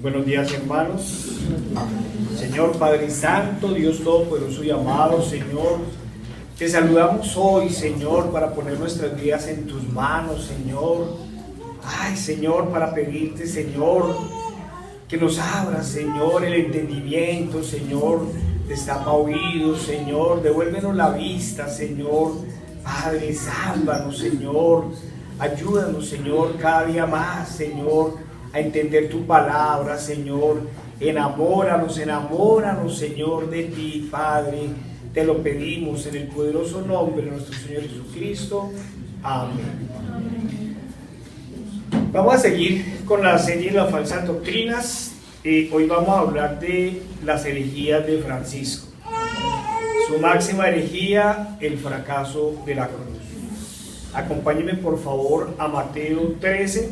Buenos días, hermanos. Señor Padre Santo, Dios Todopoderoso y amado, Señor, te saludamos hoy, Señor, para poner nuestras vidas en tus manos, Señor. Ay, Señor, para pedirte, Señor, que nos abras, Señor, el entendimiento, Señor. Destapa oídos, Señor. Devuélvenos la vista, Señor. Padre, sálvanos, Señor. Ayúdanos, Señor, cada día más, Señor, a entender tu palabra, Señor. Enamóranos, Señor, de ti, Padre. Te lo pedimos en el poderoso nombre de nuestro Señor Jesucristo. Amén. Vamos a seguir con la serie de las falsas doctrinas. Hoy vamos a hablar de las herejías de Francisco. Su máxima herejía, el fracaso de la cruz. Acompáñenme por favor a Mateo 27,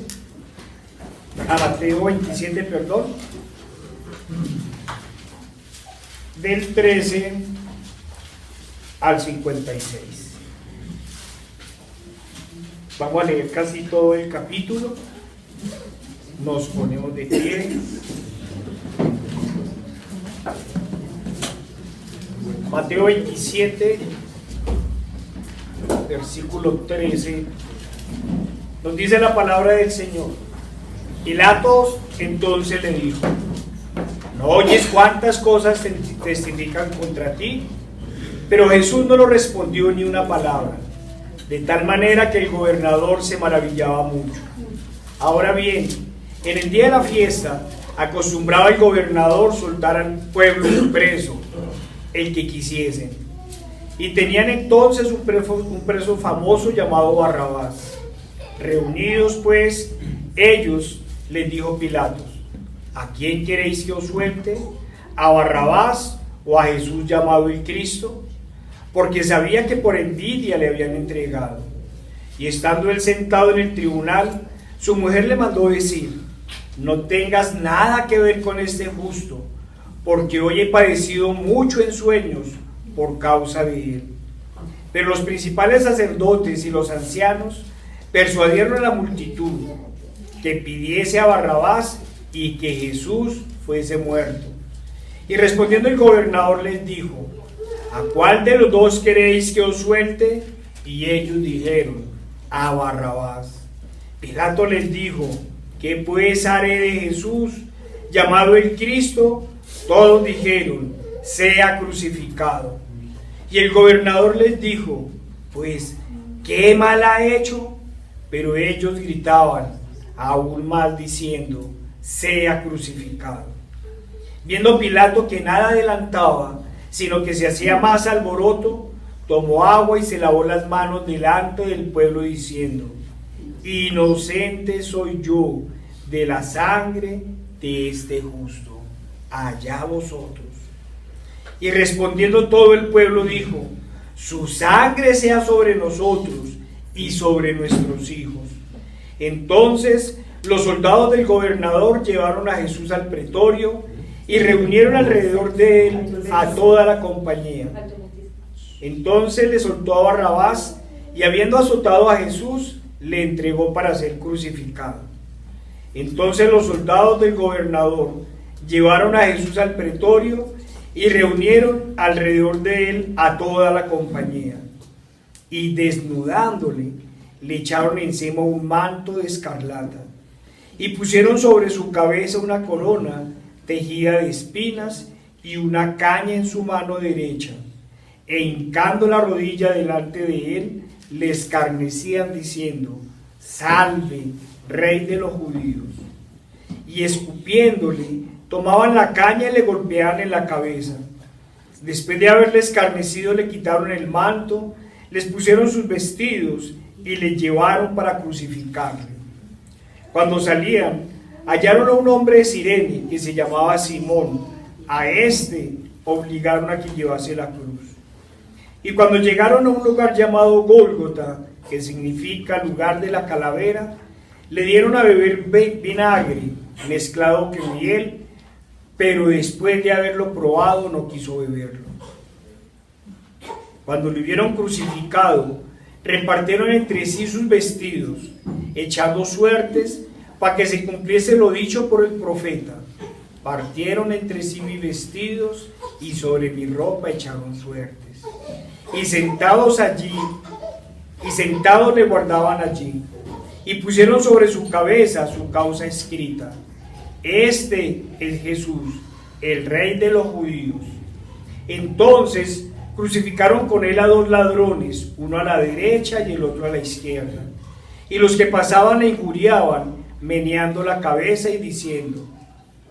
del 13 al 56. Vamos a leer casi todo el capítulo. Nos ponemos de pie. Mateo 27, versículo 13, nos dice la palabra del Señor. Pilatos entonces le dijo: ¿no oyes cuántas cosas testifican contra ti? Pero Jesús no le respondió ni una palabra, de tal manera que el gobernador se maravillaba mucho. Ahora bien, en el día de la fiesta, acostumbraba el gobernador soltar al pueblo preso, el que quisiesen. Y tenían entonces un preso famoso llamado Barrabás. Reunidos pues ellos, les dijo Pilatos: ¿a quién queréis que os suelte? ¿A Barrabás o a Jesús llamado el Cristo? Porque sabía que por envidia le habían entregado. Y estando él sentado en el tribunal, su mujer le mandó decir: no tengas nada que ver con este justo, porque hoy he padecido mucho en sueños por causa de él. Pero los principales sacerdotes y los ancianos persuadieron a la multitud que pidiese a Barrabás y que Jesús fuese muerto. Y respondiendo el gobernador les dijo: ¿a cuál de los dos queréis que os suelte? Y ellos dijeron: a Barrabás. Pilato les dijo: ¿qué pues haré de Jesús, llamado el Cristo? Todos dijeron: sea crucificado. Y el gobernador les dijo: pues, ¿qué mal ha hecho? Pero ellos gritaban aún más diciendo: sea crucificado. Viendo Pilato que nada adelantaba, sino que se hacía más alboroto, tomó agua y se lavó las manos delante del pueblo diciendo: inocente soy yo de la sangre de este justo, allá vosotros. Y respondiendo todo el pueblo dijo: su sangre sea sobre nosotros y sobre nuestros hijos. Entonces los soldados del gobernador llevaron a Jesús al pretorio y reunieron alrededor de él a toda la compañía. Entonces le soltó a Barrabás, y habiendo azotado a Jesús, le entregó para ser crucificado. Entonces los soldados del gobernador llevaron a Jesús al pretorio y reunieron alrededor de él a toda la compañía. Y desnudándole, le echaron encima un manto de escarlata y pusieron sobre su cabeza una corona tejida de espinas y una caña en su mano derecha. E hincando la rodilla delante de él, le escarnecían diciendo: salve, rey de los judíos. Y escupiéndole, tomaban la caña y le golpeaban en la cabeza. Después de haberle escarnecido, le quitaron el manto, les pusieron sus vestidos y le llevaron para crucificarle. Cuando salían, hallaron a un hombre de Cirene que se llamaba Simón. A este obligaron a que llevase la cruz. Y cuando llegaron a un lugar llamado Gólgota, que significa lugar de la calavera, le dieron a beber vinagre mezclado con miel, pero después de haberlo probado no quiso beberlo. Cuando lo hubieron crucificado, repartieron entre sí sus vestidos, echando suertes para que se cumpliese lo dicho por el profeta: partieron entre sí mis vestidos y sobre mi ropa echaron suertes. Y sentados le guardaban allí, y pusieron sobre su cabeza su causa escrita: Este es Jesús, el Rey de los judíos. Entonces crucificaron con él a 2 ladrones, uno a la derecha y el otro a la izquierda. Y los que pasaban le injuriaban, meneando la cabeza y diciendo: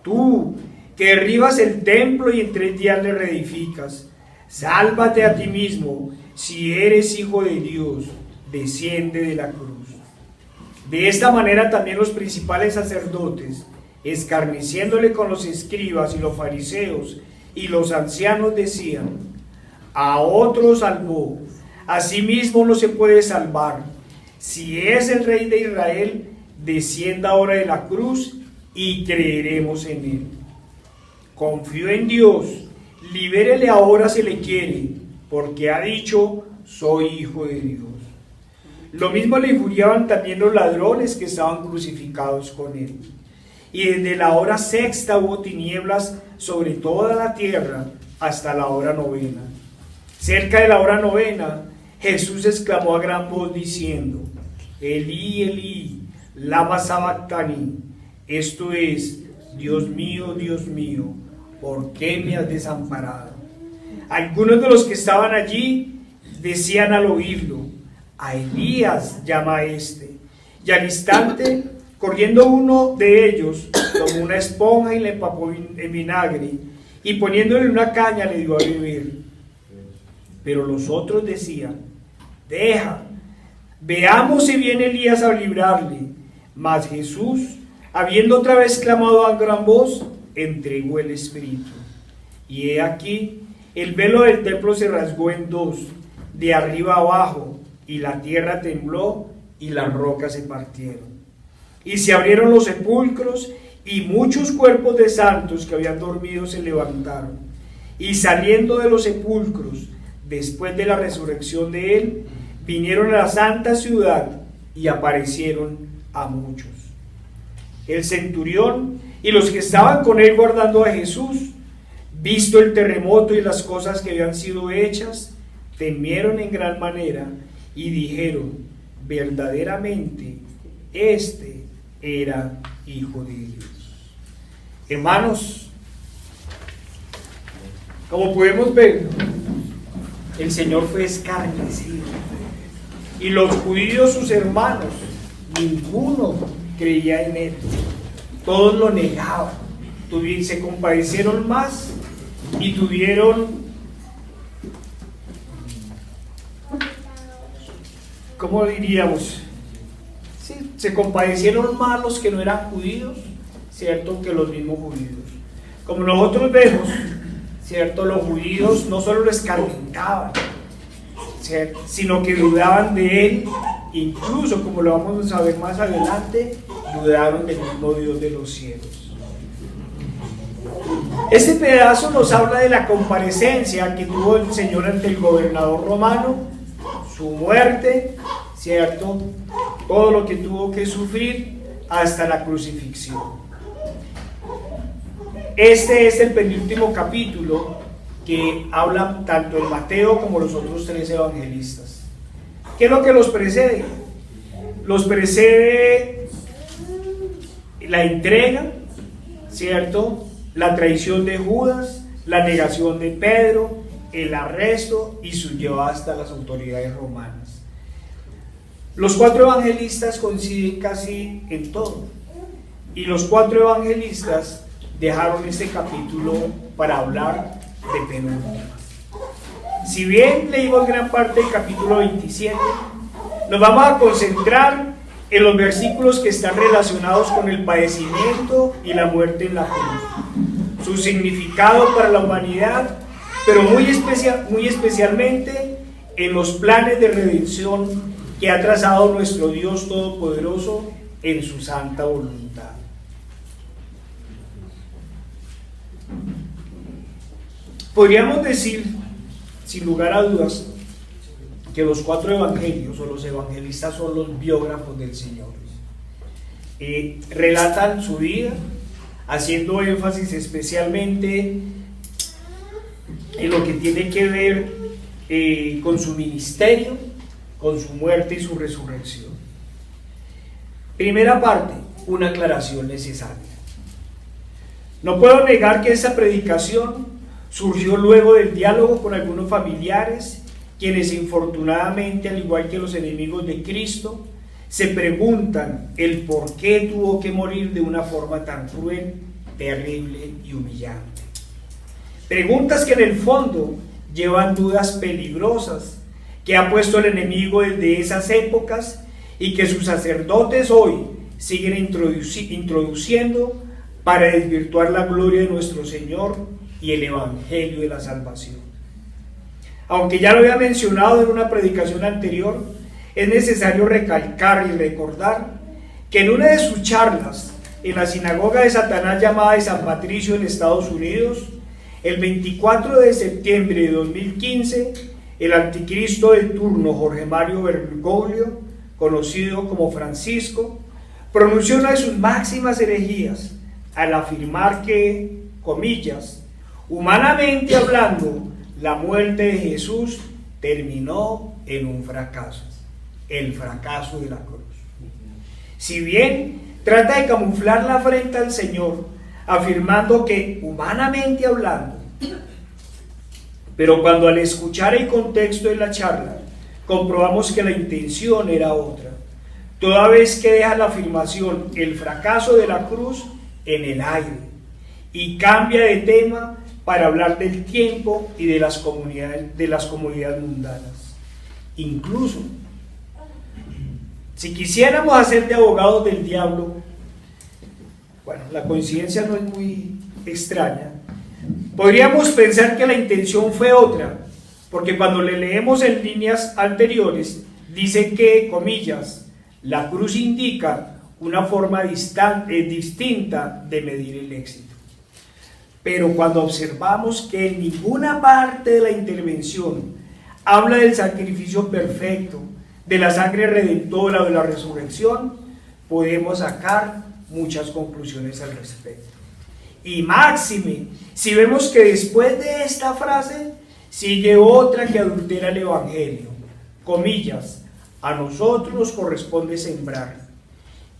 Tú, que derribas el templo y en 3 días le reedificas, sálvate a ti mismo, si eres hijo de Dios, desciende de la cruz. De esta manera también los principales sacerdotes, escarneciéndole con los escribas y los fariseos y los ancianos, decían: A otro salvó, a sí mismo no se puede salvar. Si es el Rey de Israel, descienda ahora de la cruz y creeremos en él. Confío en Dios, libérele ahora si le quiere, porque ha dicho: soy hijo de Dios. Lo mismo le injuriaban también los ladrones que estaban crucificados con él. Y desde la hora 6ª hubo tinieblas sobre toda la tierra hasta la hora 9. Cerca de la hora 9, Jesús exclamó a gran voz diciendo: Elí, Elí, lama sabactani. Esto es: Dios mío, ¿por qué me has desamparado? Algunos de los que estaban allí decían al oírlo: A Elías llama a este. Y al instante, corriendo uno de ellos, tomó una esponja y le empapó en vinagre, y poniéndole una caña le dio a beber. Pero los otros decían: Deja, veamos si viene Elías a librarle. Mas Jesús, habiendo otra vez clamado a gran voz, entregó el Espíritu. Y he aquí, el velo del templo se rasgó en 2, de arriba abajo, y la tierra tembló, y las rocas se partieron. Y se abrieron los sepulcros, y muchos cuerpos de santos que habían dormido se levantaron. Y saliendo de los sepulcros, después de la resurrección de él, vinieron a la santa ciudad y aparecieron a muchos. El centurión y los que estaban con él guardando a Jesús, visto el terremoto y las cosas que habían sido hechas, temieron en gran manera y dijeron: verdaderamente este era hijo de Dios. Hermanos, como podemos ver, el Señor fue escarnecido, y los judíos, sus hermanos, ninguno creía en él, todos lo negaban, se compadecieron más y tuvieron, ¿cómo diríamos? Sí, se compadecieron más los que no eran judíos, ¿cierto?, que los mismos judíos. Como nosotros vemos, ¿cierto?, los judíos no solo lo escarmentaban, ¿cierto?, sino que dudaban de él, incluso, como lo vamos a ver más adelante, dudaron del mismo Dios de los cielos. Este pedazo nos habla de la comparecencia que tuvo el Señor ante el gobernador romano, su muerte, ¿cierto?, todo lo que tuvo que sufrir hasta la crucifixión. Este es el penúltimo capítulo que habla tanto el Mateo como los otros 3 evangelistas. ¿Qué es lo que los precede? Los precede la entrega, ¿cierto?, la traición de Judas, la negación de Pedro, el arresto y su llevada hasta las autoridades romanas. Los 4 evangelistas coinciden casi en todo, y los 4 evangelistas dejaron este capítulo para hablar de penúltimas. Si bien leímos gran parte del capítulo 27, nos vamos a concentrar en los versículos que están relacionados con el padecimiento y la muerte en la cruz, su significado para la humanidad, pero muy especialmente en los planes de redención que ha trazado nuestro Dios Todopoderoso en su santa voluntad. Podríamos decir, sin lugar a dudas, que los 4 evangelios o los evangelistas son los biógrafos del Señor. Relatan su vida, haciendo énfasis especialmente en lo que tiene que ver con su ministerio, con su muerte y su resurrección. Primera parte, una aclaración necesaria. No puedo negar que esta predicación surgió luego del diálogo con algunos familiares, quienes infortunadamente, al igual que los enemigos de Cristo, se preguntan el por qué tuvo que morir de una forma tan cruel, terrible y humillante. Preguntas que en el fondo llevan dudas peligrosas que ha puesto el enemigo desde esas épocas y que sus sacerdotes hoy siguen introduciendo para desvirtuar la gloria de nuestro Señor y el Evangelio de la salvación. Aunque ya lo había mencionado en una predicación anterior, es necesario recalcar y recordar que en una de sus charlas en la sinagoga de Satanás llamada de San Patricio en Estados Unidos, el 24 de septiembre de 2015, el anticristo de turno Jorge Mario Bergoglio, conocido como Francisco, pronunció una de sus máximas herejías al afirmar que, comillas, humanamente hablando, la muerte de Jesús terminó en un fracaso, el fracaso de la cruz. Si bien trata de camuflar la afrenta al Señor, afirmando que humanamente hablando, pero cuando al escuchar el contexto de la charla, comprobamos que la intención era otra, toda vez que deja la afirmación el fracaso de la cruz en el aire y cambia de tema para hablar del tiempo y de las comunidades mundanas. Incluso, si quisiéramos hacer de abogados del diablo, bueno, la coincidencia no es muy extraña, podríamos pensar que la intención fue otra, porque cuando le leemos en líneas anteriores, dice que, comillas, la cruz indica una forma distinta de medir el éxito. Pero cuando observamos que en ninguna parte de la intervención habla del sacrificio perfecto, de la sangre redentora o de la resurrección, podemos sacar muchas conclusiones al respecto. Y máxime, si vemos que después de esta frase sigue otra que adultera el Evangelio, comillas, a nosotros nos corresponde sembrar,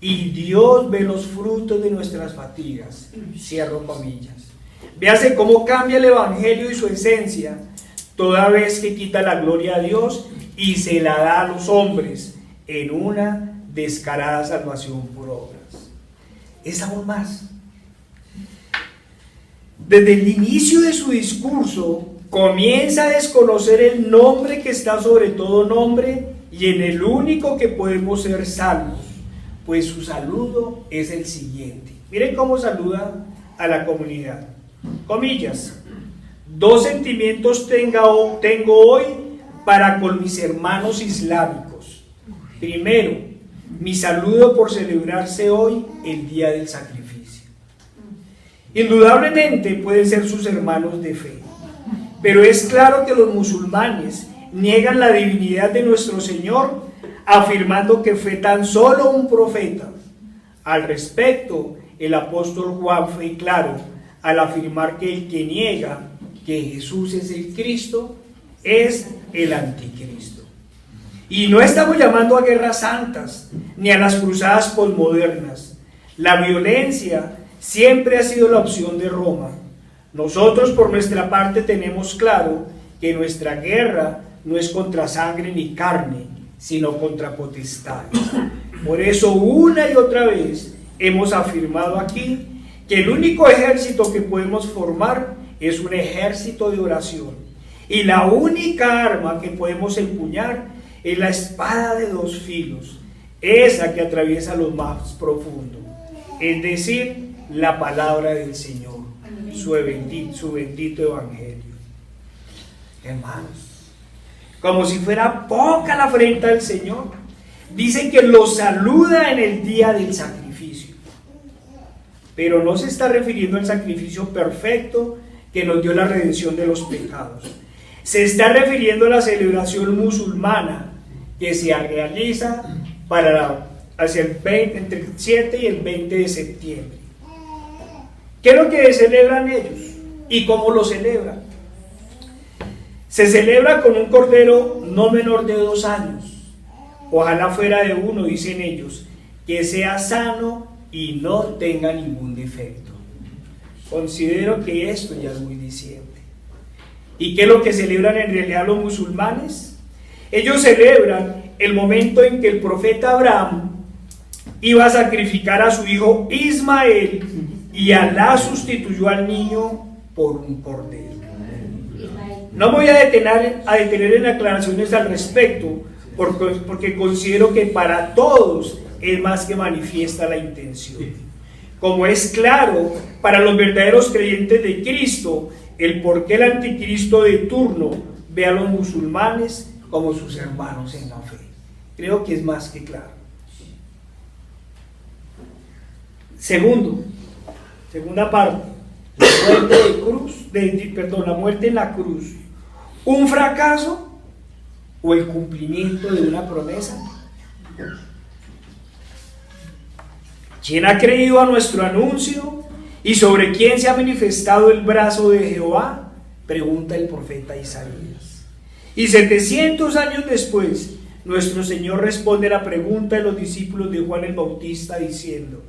y Dios ve los frutos de nuestras fatigas, cierro comillas. Véase cómo cambia el Evangelio y su esencia, toda vez que quita la gloria a Dios y se la da a los hombres en una descarada salvación por obras. Es aún más. Desde el inicio de su discurso, comienza a desconocer el nombre que está sobre todo nombre y en el único que podemos ser salvos, pues su saludo es el siguiente. Miren cómo saluda a la comunidad. Comillas, 2 sentimientos tengo hoy para con mis hermanos islámicos. Primero, mi saludo por celebrarse hoy el día del sacrificio. Indudablemente pueden ser sus hermanos de fe, pero es claro que los musulmanes niegan la divinidad de nuestro Señor, afirmando que fue tan solo un profeta. Al respecto, el apóstol Juan fue claro al afirmar que el que niega que Jesús es el Cristo es el anticristo. Y no estamos llamando a guerras santas ni a las cruzadas posmodernas. La violencia siempre ha sido la opción de Roma. Nosotros por nuestra parte tenemos claro que nuestra guerra no es contra sangre ni carne, sino contra potestades. Por eso una y otra vez hemos afirmado aquí que el único ejército que podemos formar es un ejército de oración. Y la única arma que podemos empuñar es la espada de 2 filos, esa que atraviesa lo más profundo, es decir, la palabra del Señor, su bendito evangelio. Hermanos, como si fuera poca la afrenta del Señor, dice que los saluda en el día del sacrificio, pero no se está refiriendo al sacrificio perfecto que nos dio la redención de los pecados. Se está refiriendo a la celebración musulmana que se realiza hacia entre el 7 y el 20 de septiembre. ¿Qué es lo que celebran ellos? ¿Y cómo lo celebran? Se celebra con un cordero no menor de 2 años. Ojalá fuera de 1, dicen ellos, que sea sano y no tenga ningún defecto. Considero que esto ya es muy diciente. ¿Y qué es lo que celebran en realidad los musulmanes? Ellos celebran el momento en que el profeta Abraham iba a sacrificar a su hijo Ismael y Alá sustituyó al niño por un cordero. No me voy a detener en aclaraciones al respecto, porque considero que para todos es más que manifiesta la intención. Como es claro para los verdaderos creyentes de Cristo, el por qué el anticristo de turno ve a los musulmanes como sus hermanos en la fe. Creo que es más que claro. Segunda parte, la muerte en la cruz, ¿un fracaso o el cumplimiento de una promesa? ¿Quién ha creído a nuestro anuncio y sobre quién se ha manifestado el brazo de Jehová? Pregunta el profeta Isaías. Y 700 años después, nuestro Señor responde la pregunta de los discípulos de Juan el Bautista diciendo: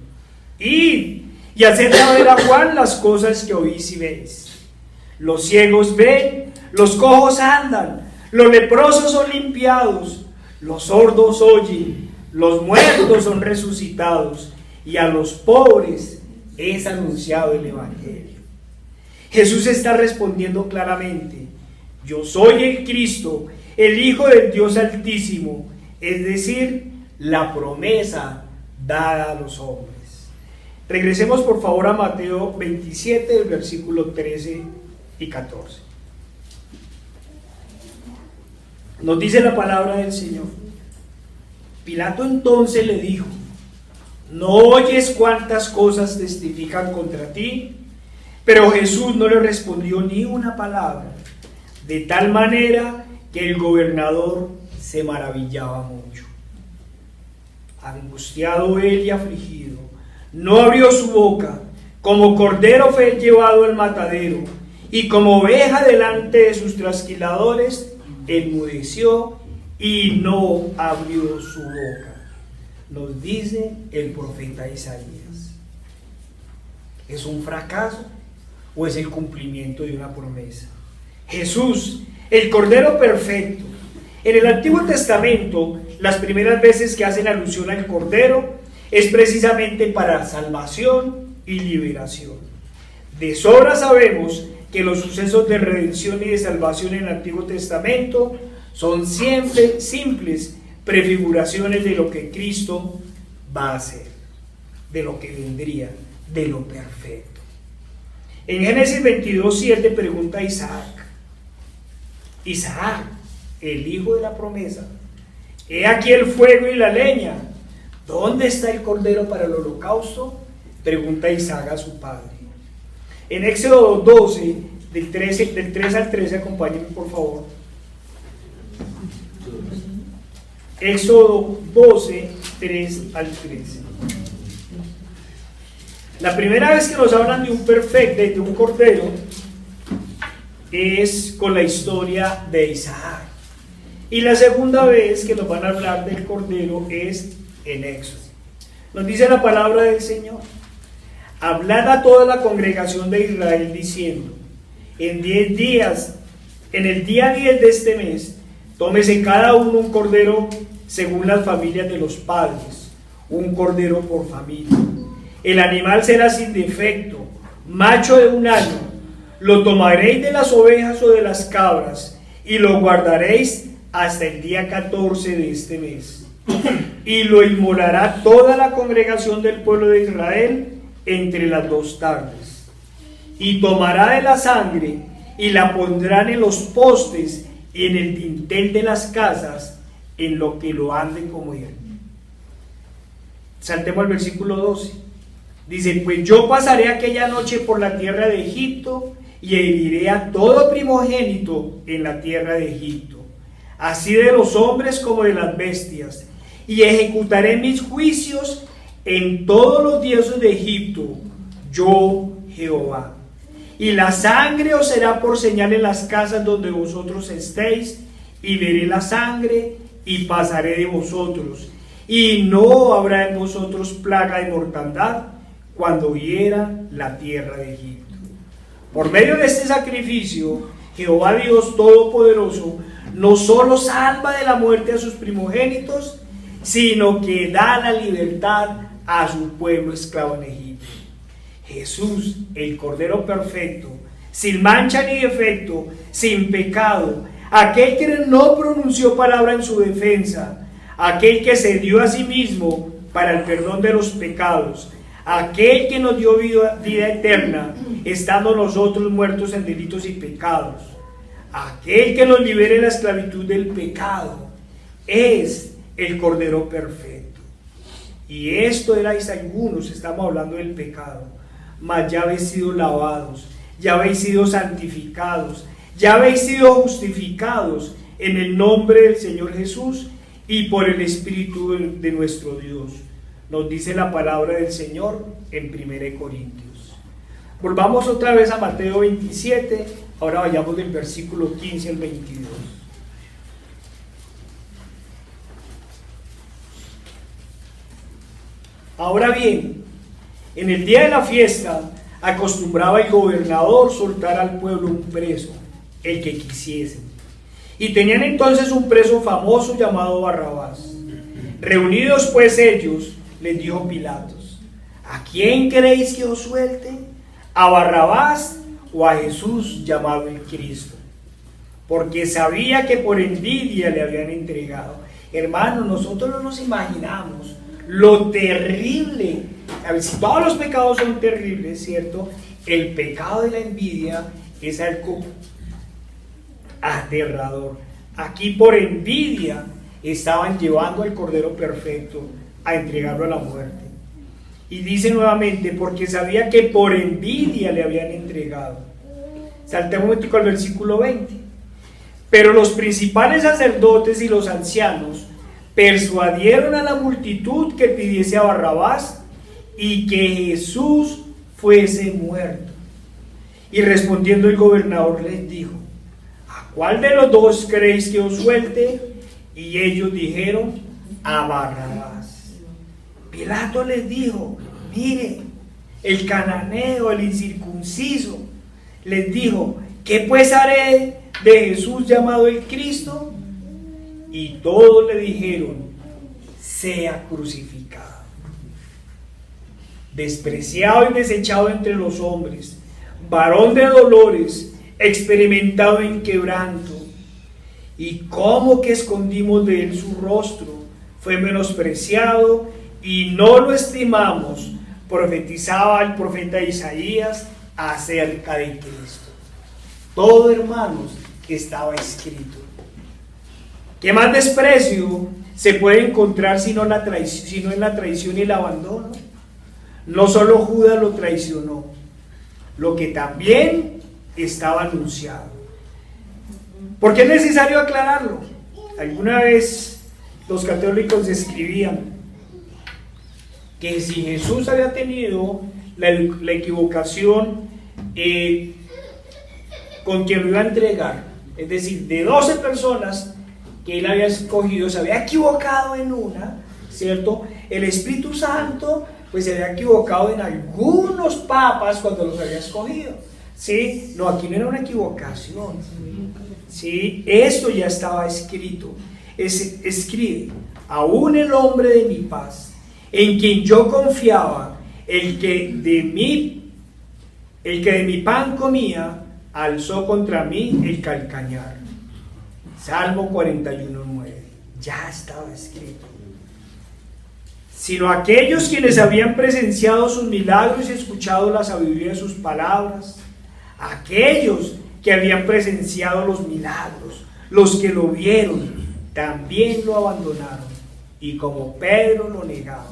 id y haced saber a Juan las cosas que oís y veis. Los ciegos ven, los cojos andan, los leprosos son limpiados, los sordos oyen, los muertos son resucitados, y a los pobres es anunciado el Evangelio. Jesús está respondiendo claramente: yo soy el Cristo, el Hijo del Dios Altísimo, es decir, la promesa dada a los hombres. Regresemos por favor a Mateo 27, del versículo 13 y 14. Nos dice la palabra del Señor: Pilato entonces le dijo: ¿no oyes cuántas cosas testifican contra ti? Pero Jesús no le respondió ni una palabra, de tal manera que el gobernador se maravillaba mucho. Angustiado él y afligido, no abrió su boca. Como cordero fue llevado al matadero, y como oveja delante de sus trasquiladores, enmudeció y no abrió su boca. Nos dice el profeta Isaías. ¿Es un fracaso o es el cumplimiento de una promesa? Jesús, el Cordero perfecto. En el Antiguo Testamento, las primeras veces que hacen alusión al Cordero es precisamente para salvación y liberación. De sobra sabemos que los sucesos de redención y de salvación en el Antiguo Testamento son siempre simples prefiguraciones de lo que Cristo va a hacer, de lo que vendría, de lo perfecto. En Génesis 22:7 pregunta Isaac, el hijo de la promesa: he aquí el fuego y la leña, ¿dónde está el cordero para el holocausto? Pregunta Isaac a su padre. En Éxodo 12, del 3 al 13, acompáñenme por favor. Éxodo 12, 3 al 13. La primera vez que nos hablan de un perfecto, de un cordero, es con la historia de Isaac. Y la segunda vez que nos van a hablar del cordero es en Éxodo. Nos dice la palabra del Señor: hablad a toda la congregación de Israel diciendo: en el día 10 de este mes, tómese cada uno un cordero según las familias de los padres, un cordero por familia. El animal será sin defecto, macho de 1 año. Lo tomaréis de las ovejas o de las cabras, y lo guardaréis hasta el día 14 de este mes. Y lo inmolará toda la congregación del pueblo de Israel entre las 2 tardes. Y tomará de la sangre, y la pondrán en los postes y en el dintel de las casas, en lo que lo han de comer. Saltemos al versículo 12. Dice: pues yo pasaré aquella noche por la tierra de Egipto, y heriré a todo primogénito en la tierra de Egipto, así de los hombres como de las bestias, y ejecutaré mis juicios en todos los dioses de Egipto. Yo, Jehová. Y la sangre os será por señal en las casas donde vosotros estéis, y veré la sangre y pasaré de vosotros, y no habrá en vosotros plaga de mortandad cuando hiera la tierra de Egipto. Por medio de este sacrificio, Jehová Dios Todopoderoso no solo salva de la muerte a sus primogénitos, sino que da la libertad a su pueblo esclavo en Egipto. Jesús, el Cordero perfecto, sin mancha ni defecto, sin pecado, aquel que no pronunció palabra en su defensa, aquel que se dio a sí mismo para el perdón de los pecados, aquel que nos dio vida eterna, estando nosotros muertos en delitos y pecados, aquel que nos libera de la esclavitud del pecado, es el Cordero perfecto. Y esto erais algunos, estamos hablando del pecado, mas ya habéis sido lavados, ya habéis sido santificados, ya habéis sido justificados en el nombre del Señor Jesús y por el Espíritu de nuestro Dios. Nos dice la palabra del Señor en 1 Corintios. Volvamos otra vez a Mateo 27, ahora vayamos del versículo 15 al 22. Ahora bien, en el día de la fiesta acostumbraba el gobernador soltar al pueblo un preso, el que quisiesen. Y tenían entonces un preso famoso llamado Barrabás. Reunidos pues ellos, les dijo Pilatos: ¿a quién queréis que os suelte? ¿A Barrabás o a Jesús llamado el Cristo? Porque sabía que por envidia le habían entregado. Hermanos, nosotros no nos imaginamos lo terrible. A ver, si todos los pecados son terribles, ¿cierto? El pecado de la envidia es algo aterrador. Aquí por envidia estaban llevando al Cordero perfecto a entregarlo a la muerte. Y dice nuevamente, porque sabía que por envidia le habían entregado. Saltemos un momentico al versículo 20. Pero los principales sacerdotes y los ancianos persuadieron a la multitud que pidiese a Barrabás y que Jesús fuese muerto. Y respondiendo el gobernador les dijo: ¿a cuál de los dos queréis que os suelte? Y ellos dijeron: a Barrabás. Pilato les dijo: mire, el cananeo, el incircunciso, les dijo: ¿qué pues haré de Jesús llamado el Cristo? Y todos le dijeron: sea crucificado. Despreciado y desechado entre los hombres, varón de dolores, experimentado en quebranto, y cómo que escondimos de él su rostro, fue menospreciado y no lo estimamos, profetizaba el profeta Isaías acerca de Cristo. Todo, hermanos, estaba escrito. ¿Qué más desprecio se puede encontrar sino en la traición y el abandono? No solo Judas lo traicionó, lo que también estaba anunciado. ¿Por qué es necesario aclararlo? Alguna vez los católicos escribían que si Jesús había tenido la equivocación con quien lo iba a entregar, es decir, de 12 personas que él había escogido, se había equivocado en una, ¿cierto? El Espíritu Santo pues se había equivocado en algunos papas cuando los había escogido, ¿sí? No, aquí no era una equivocación, ¿sí? Esto ya estaba escrito. Escribe: aún el hombre de mi paz, en quien yo confiaba, el que de mi pan comía, alzó contra mí el calcañar. Salmo 41:9. Ya estaba escrito. Sino aquellos quienes habían presenciado sus milagros y escuchado la sabiduría de sus palabras, aquellos que habían presenciado los milagros, los que lo vieron, también lo abandonaron, y como Pedro lo negaba.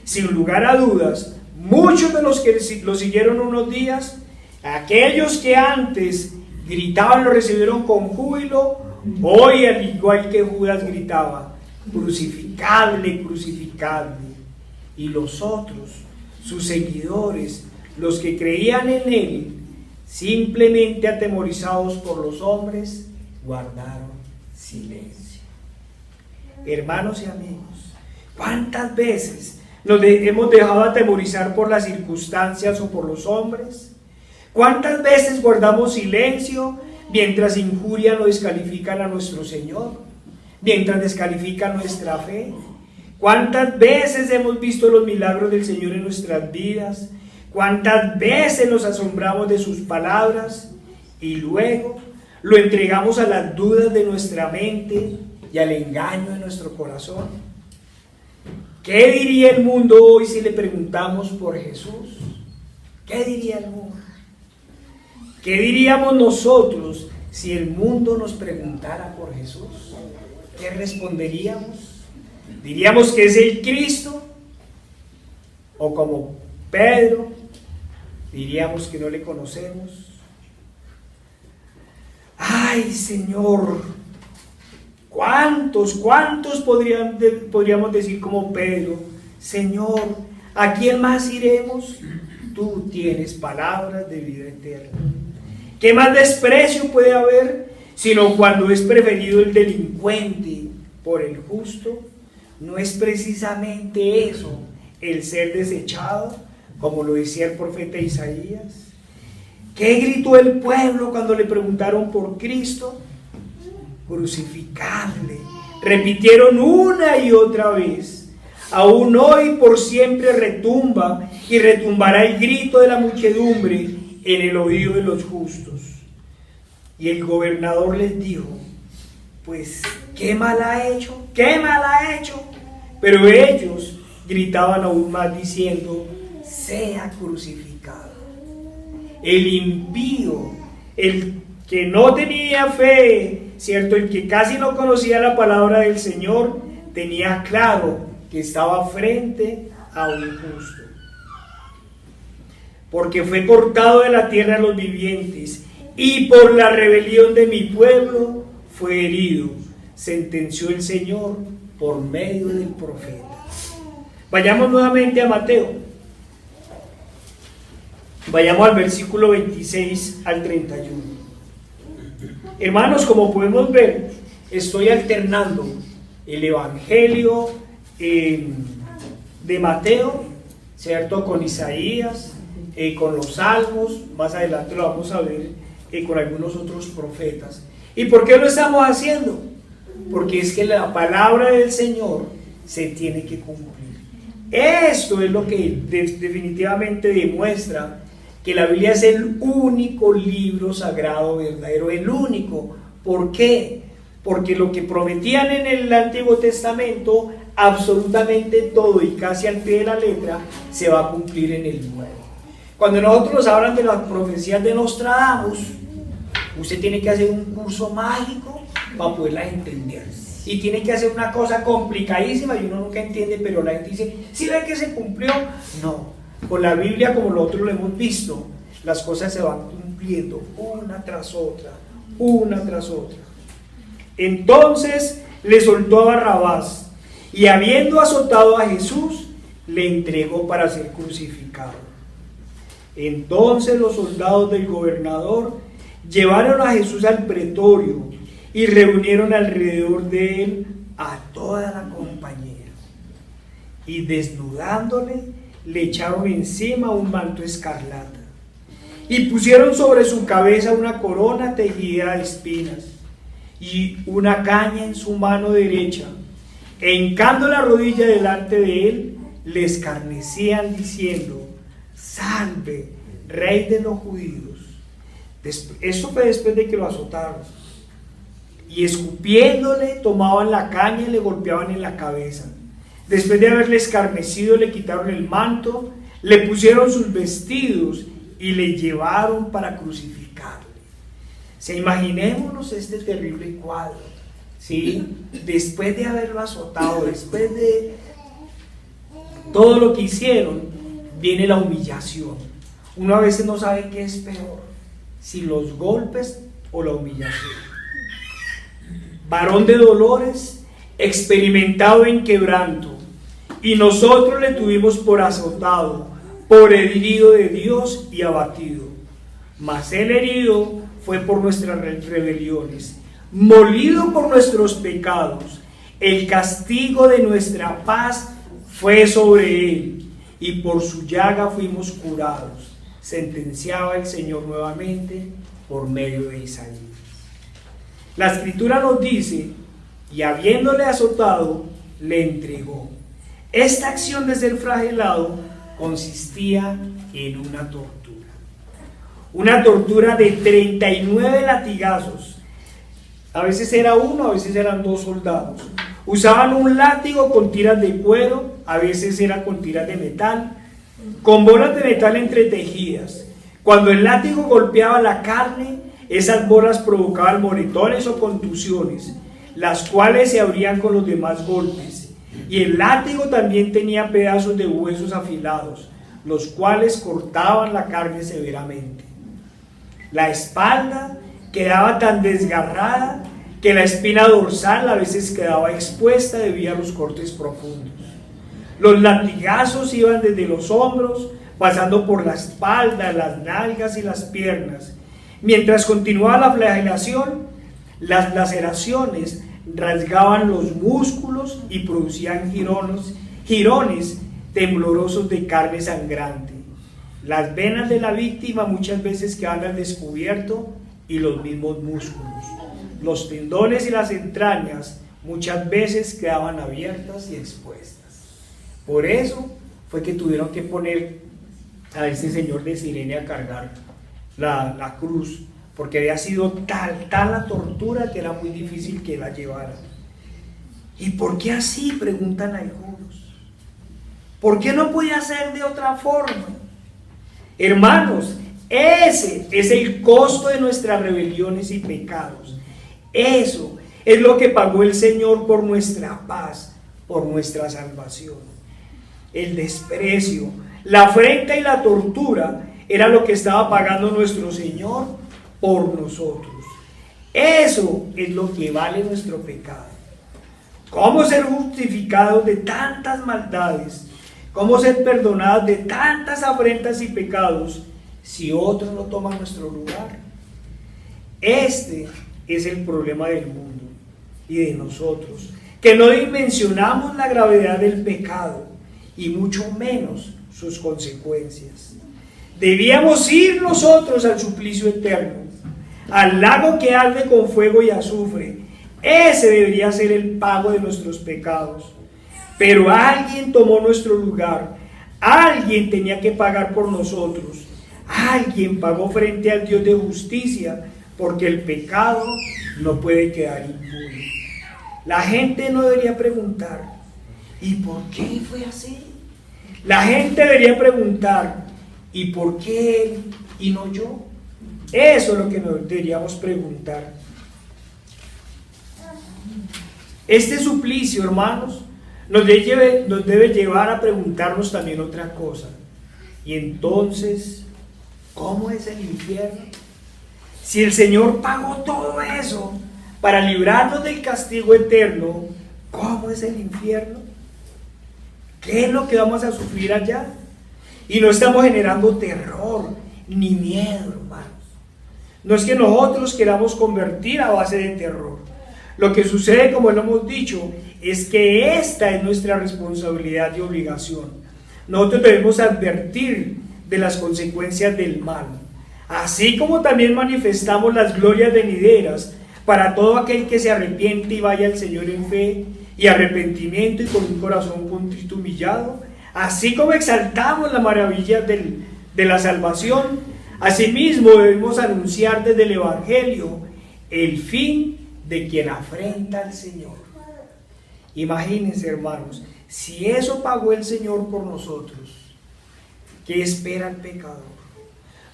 Sin lugar a dudas, muchos de los que lo siguieron unos días, aquellos que antes gritaban lo recibieron con júbilo, hoy al igual que Judas gritaba: crucificadle, crucificadle. Y los otros, sus seguidores, los que creían en él, simplemente atemorizados por los hombres, guardaron silencio. Hermanos y amigos, ¿cuántas veces nos hemos dejado atemorizar por las circunstancias o por los hombres? ¿Cuántas veces guardamos silencio mientras injurian o descalifican a nuestro Señor? Mientras descalifican nuestra fe. ¿Cuántas veces hemos visto los milagros del Señor en nuestras vidas? ¿Cuántas veces nos asombramos de sus palabras y luego lo entregamos a las dudas de nuestra mente y al engaño de nuestro corazón? ¿Qué diría el mundo hoy si le preguntamos por Jesús? ¿Qué diría el mundo? ¿Qué diríamos nosotros si el mundo nos preguntara por Jesús? ¿Qué responderíamos? ¿Diríamos que es el Cristo? ¿O como Pedro, diríamos que no le conocemos? ¡Ay, Señor! ¿Cuántos podríamos decir como Pedro? Señor, ¿a quién más iremos? Tú tienes palabras de vida eterna. ¿Qué más desprecio puede haber sino cuando es preferido el delincuente por el justo? ¿No es precisamente eso el ser desechado, como lo decía el profeta Isaías? ¿Qué gritó el pueblo cuando le preguntaron por Cristo? Crucificarle. Repitieron una y otra vez. Aún hoy por siempre retumba y retumbará el grito de la muchedumbre en el oído de los justos. Y el gobernador les dijo: pues, ¿qué mal ha hecho? ¿Qué mal ha hecho? Pero ellos gritaban aún más diciendo: sea crucificado. El impío, el que no tenía fe, ¿cierto? El que casi no conocía la palabra del Señor, tenía claro que estaba frente a un justo. Porque fue cortado de la tierra de los vivientes, y por la rebelión de mi pueblo fue herido, sentenció el Señor por medio del profeta. Vayamos nuevamente a Mateo. Vayamos al versículo 26 al 31. Hermanos, como podemos ver, estoy alternando el Evangelio de Mateo, ¿cierto?, con Isaías, con los Salmos. Más adelante lo vamos a ver con algunos otros profetas. ¿Y por qué lo estamos haciendo? Porque es que la palabra del Señor se tiene que cumplir. Esto es lo que definitivamente demuestra que la Biblia es el único libro sagrado verdadero, el único. ¿Por qué? Porque lo que prometían en el Antiguo Testamento, absolutamente todo y casi al pie de la letra, se va a cumplir en el Nuevo. Cuando nosotros nos hablan de las profecías de Nostradamus, usted tiene que hacer un curso mágico para poderlas entender. Y tiene que hacer una cosa complicadísima y uno nunca entiende, pero la gente dice: ¿sí ve que se cumplió? No. Con la Biblia, como nosotros lo hemos visto, las cosas se van cumpliendo una tras otra, una tras otra. Entonces le soltó a Barrabás, y habiendo azotado a Jesús, le entregó para ser crucificado. Entonces los soldados del gobernador llevaron a Jesús al pretorio y reunieron alrededor de él a toda la compañía. Y desnudándole, le echaron encima un manto escarlata y pusieron sobre su cabeza una corona tejida de espinas y una caña en su mano derecha, e hincando la rodilla delante de él, le escarnecían diciendo: salve, rey de los judíos. Esto fue después de que lo azotaron. Y escupiéndole, tomaban la caña y le golpeaban en la cabeza. Después de haberle escarnecido, le quitaron el manto, le pusieron sus vestidos y le llevaron para crucificarle. Imaginémonos este terrible cuadro, ¿sí? Después de haberlo azotado, después de todo lo que hicieron, viene la humillación. Uno a veces no sabe qué es peor, si los golpes o la humillación. Varón de dolores, experimentado en quebranto, y nosotros le tuvimos por azotado, por herido de Dios y abatido. Mas el herido fue por nuestras rebeliones, molido por nuestros pecados. El castigo de nuestra paz fue sobre él, y por su llaga fuimos curados. Sentenciaba el Señor nuevamente por medio de Isaías. La Escritura nos dice, y habiéndole azotado, le entregó. Esta acción de ser flagelado consistía en una tortura de 39 latigazos. A veces era uno, a veces eran 2 soldados. Usaban un látigo con tiras de cuero, a veces era con tiras de metal, con bolas de metal entretejidas. Cuando el látigo golpeaba la carne, esas bolas provocaban moretones o contusiones, las cuales se abrían con los demás golpes. Y el látigo también tenía pedazos de huesos afilados, los cuales cortaban la carne severamente. La espalda quedaba tan desgarrada que la espina dorsal a veces quedaba expuesta debido a los cortes profundos. Los latigazos iban desde los hombros, pasando por la espalda, las nalgas y las piernas. Mientras continuaba la flagelación, las laceraciones rasgaban los músculos y producían jirones temblorosos de carne sangrante. Las venas de la víctima muchas veces quedaban al descubierto y los mismos músculos. Los tendones y las entrañas muchas veces quedaban abiertas y expuestas. Por eso fue que tuvieron que poner a este señor de Cirene a cargar la cruz, porque había sido tal la tortura que era muy difícil que la llevara. ¿Y por qué así?, preguntan algunos. ¿Por qué no podía ser de otra forma? Hermanos, ese es el costo de nuestras rebeliones y pecados. Eso es lo que pagó el Señor por nuestra paz, por nuestra salvación. El desprecio, la afrenta y la tortura era lo que estaba pagando nuestro Señor por nosotros. Eso es lo que vale nuestro pecado. ¿Cómo ser justificados de tantas maldades? ¿Cómo ser perdonados de tantas afrentas y pecados si otros no toman nuestro lugar? Este es el problema del mundo y de nosotros, que no dimensionamos la gravedad del pecado y mucho menos sus consecuencias. Debíamos ir nosotros al suplicio eterno, al lago que arde con fuego y azufre. Ese debería ser el pago de nuestros pecados. Pero alguien tomó nuestro lugar, alguien tenía que pagar por nosotros, alguien pagó frente al Dios de justicia, porque el pecado no puede quedar impune. La gente no debería preguntar, ¿y por qué fue así? La gente debería preguntar, ¿y por qué él y no yo? Eso es lo que nos deberíamos preguntar. Este suplicio, hermanos, nos debe llevar a preguntarnos también otra cosa. Y entonces, ¿cómo es el infierno? Si el Señor pagó todo eso para librarnos del castigo eterno, ¿cómo es el infierno? ¿Qué es lo que vamos a sufrir allá? Y no estamos generando terror ni miedo, hermanos. No es que nosotros queramos convertir a base de terror. Lo que sucede, como lo hemos dicho, es que esta es nuestra responsabilidad y obligación. Nosotros debemos advertir de las consecuencias del mal, así como también manifestamos las glorias venideras para todo aquel que se arrepiente y vaya al Señor en fe y arrepentimiento y con un corazón contrito y humillado, así como exaltamos la maravilla de la salvación. Asimismo debemos anunciar desde el Evangelio el fin de quien afrenta al Señor. Imagínense, hermanos, si eso pagó el Señor por nosotros, ¿qué espera el pecador?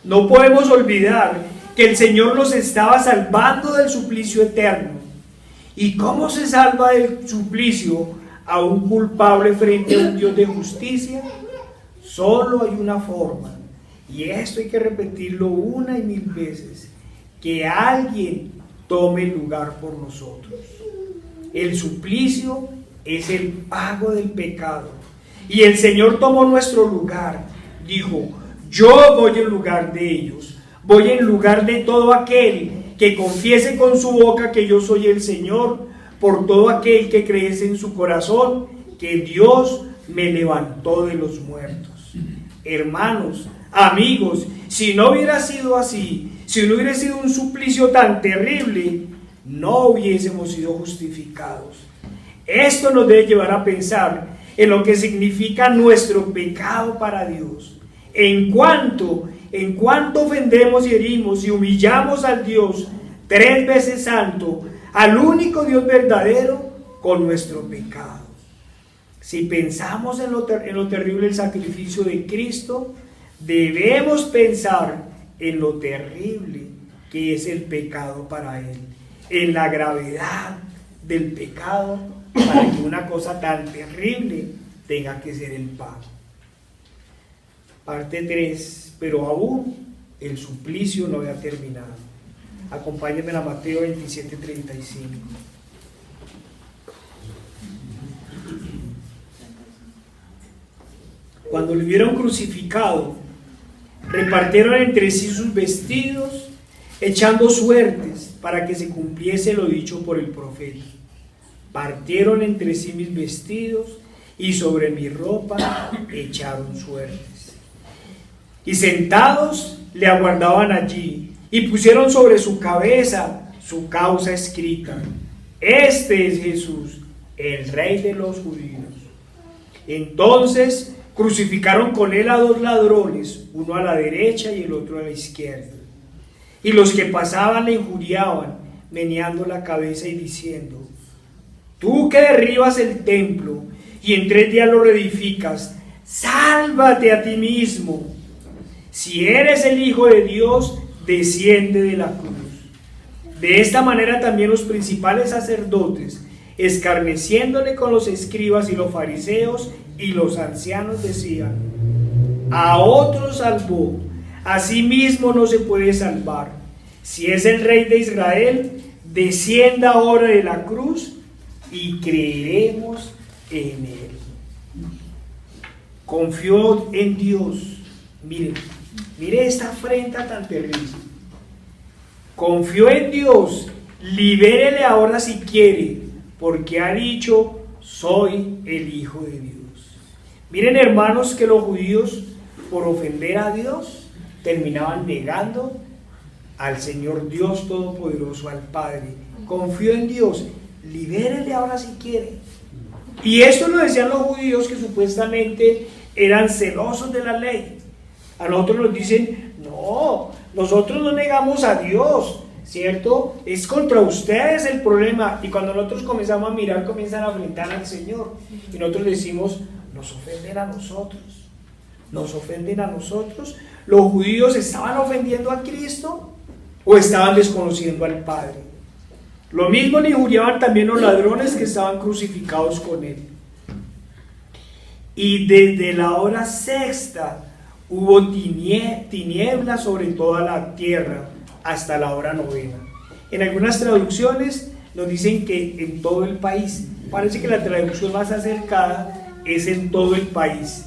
No podemos olvidar que el Señor nos estaba salvando del suplicio eterno. ¿Y cómo se salva del suplicio a un culpable frente a un Dios de justicia? Solo hay una forma, y esto hay que repetirlo una y mil veces: que alguien tome el lugar por nosotros. El suplicio es el pago del pecado, y el Señor tomó nuestro lugar, dijo: yo voy en lugar de ellos, voy en lugar de todo aquel que confiese con su boca que yo soy el Señor, por todo aquel que creyese en su corazón que Dios me levantó de los muertos. Hermanos, amigos, si no hubiera sido así, si no hubiera sido un suplicio tan terrible, no hubiésemos sido justificados. Esto nos debe llevar a pensar en lo que significa nuestro pecado para Dios. En cuanto ofendemos y herimos y humillamos al Dios 3 veces santo, al único Dios verdadero, con nuestro pecado. Si pensamos en lo terrible del sacrificio de Cristo, debemos pensar en lo terrible que es el pecado para Él, en la gravedad del pecado, para que una cosa tan terrible tenga que ser el pago. Parte 3, pero aún el suplicio no había terminado. Acompáñenme a Mateo 27:35. Cuando lo hubieron crucificado, repartieron entre sí sus vestidos, echando suertes para que se cumpliese lo dicho por el profeta. Partieron entre sí mis vestidos y sobre mi ropa echaron suertes. Y sentados le aguardaban allí y pusieron sobre su cabeza su causa escrita: este es Jesús, el Rey de los judíos. Entonces crucificaron con él a 2 ladrones, uno a la derecha y el otro a la izquierda. Y los que pasaban le injuriaban, meneando la cabeza y diciendo: tú que derribas el templo y en 3 días lo reedificas, sálvate a ti mismo. Si eres el Hijo de Dios, desciende de la cruz. De esta manera también los principales sacerdotes, escarneciéndole con los escribas y los fariseos y los ancianos, decían: a otros salvó, a sí mismo no se puede salvar. Si es el Rey de Israel, descienda ahora de la cruz y creeremos en él. Confió en Dios. Mire esta afrenta tan terrible. Confió en Dios, libérele ahora si quiere, porque ha dicho: soy el Hijo de Dios. Miren, hermanos, que los judíos, por ofender a Dios, terminaban negando al Señor Dios Todopoderoso, al Padre. Confió en Dios, libérele ahora si quiere. Y esto lo decían los judíos, que supuestamente eran celosos de la ley. A nosotros nos dicen: no, nosotros no negamos a Dios, ¿cierto? Es contra ustedes el problema. Y cuando nosotros comenzamos a mirar, comienzan a enfrentar al Señor. Y nosotros decimos: nos ofenden a nosotros. Nos ofenden a nosotros. ¿Los judíos estaban ofendiendo a Cristo o estaban desconociendo al Padre? Lo mismo le injuriaban también los ladrones que estaban crucificados con él. Y desde la hora 6ª hubo tinieblas sobre toda la tierra hasta la hora 9ª. En algunas traducciones nos dicen que en todo el país. Parece que la traducción más acercada es en todo el país.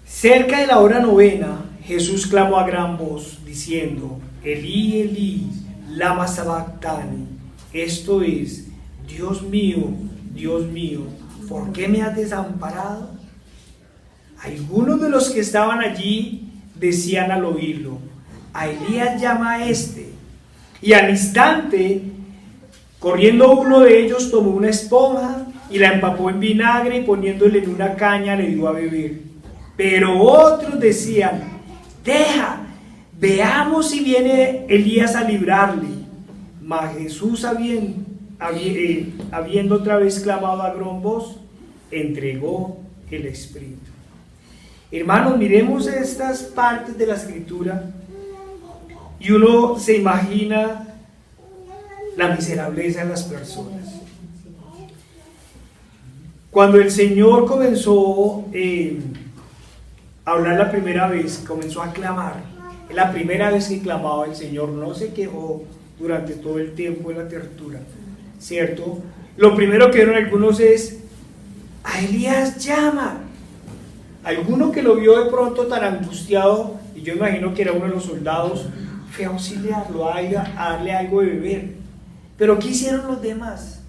Cerca de la hora 9ª, Jesús clamó a gran voz, diciendo: Elí, Elí, lama sabactani. Esto es: Dios mío, ¿por qué me has desamparado? Algunos de los que estaban allí decían al oírlo: a Elías llama a este. Y al instante, corriendo uno de ellos, tomó una esponja y la empapó en vinagre y poniéndole en una caña le dio a beber. Pero otros decían: deja, veamos si viene Elías a librarle. Mas Jesús, habiendo otra vez clamado a gran voz, entregó el Espíritu. Hermanos, miremos estas partes de la Escritura y uno se imagina la miserableza de las personas. Cuando el Señor comenzó a hablar la primera vez, comenzó a clamar. Es la primera vez que clamaba el Señor, no se quejó durante todo el tiempo de la tortura, ¿cierto? Lo primero que vieron algunos es: a Elías llama. Alguno que lo vio de pronto tan angustiado, y yo imagino que era uno de los soldados, fue a auxiliarlo, a darle algo de beber. Pero ¿qué hicieron los demás?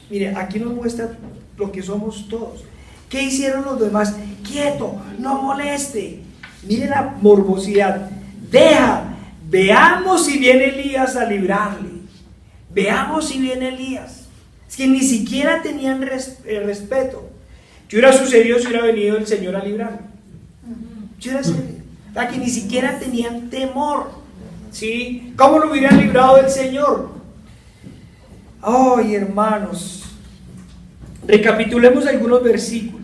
Mire, aquí nos muestra lo que somos todos. ¿Qué hicieron los demás? Quieto, no moleste. Mire la morbosidad. Veamos si viene Elías a librarle. Veamos si viene Elías. Es que ni siquiera tenían respeto. ¿Qué hubiera sucedido si hubiera venido el Señor a librarle? ¿Qué hubiera sucedido? O sea, que ni siquiera tenían temor. ¿Sí? ¿Cómo lo hubieran librado del Señor? Ay, hermanos, recapitulemos algunos versículos.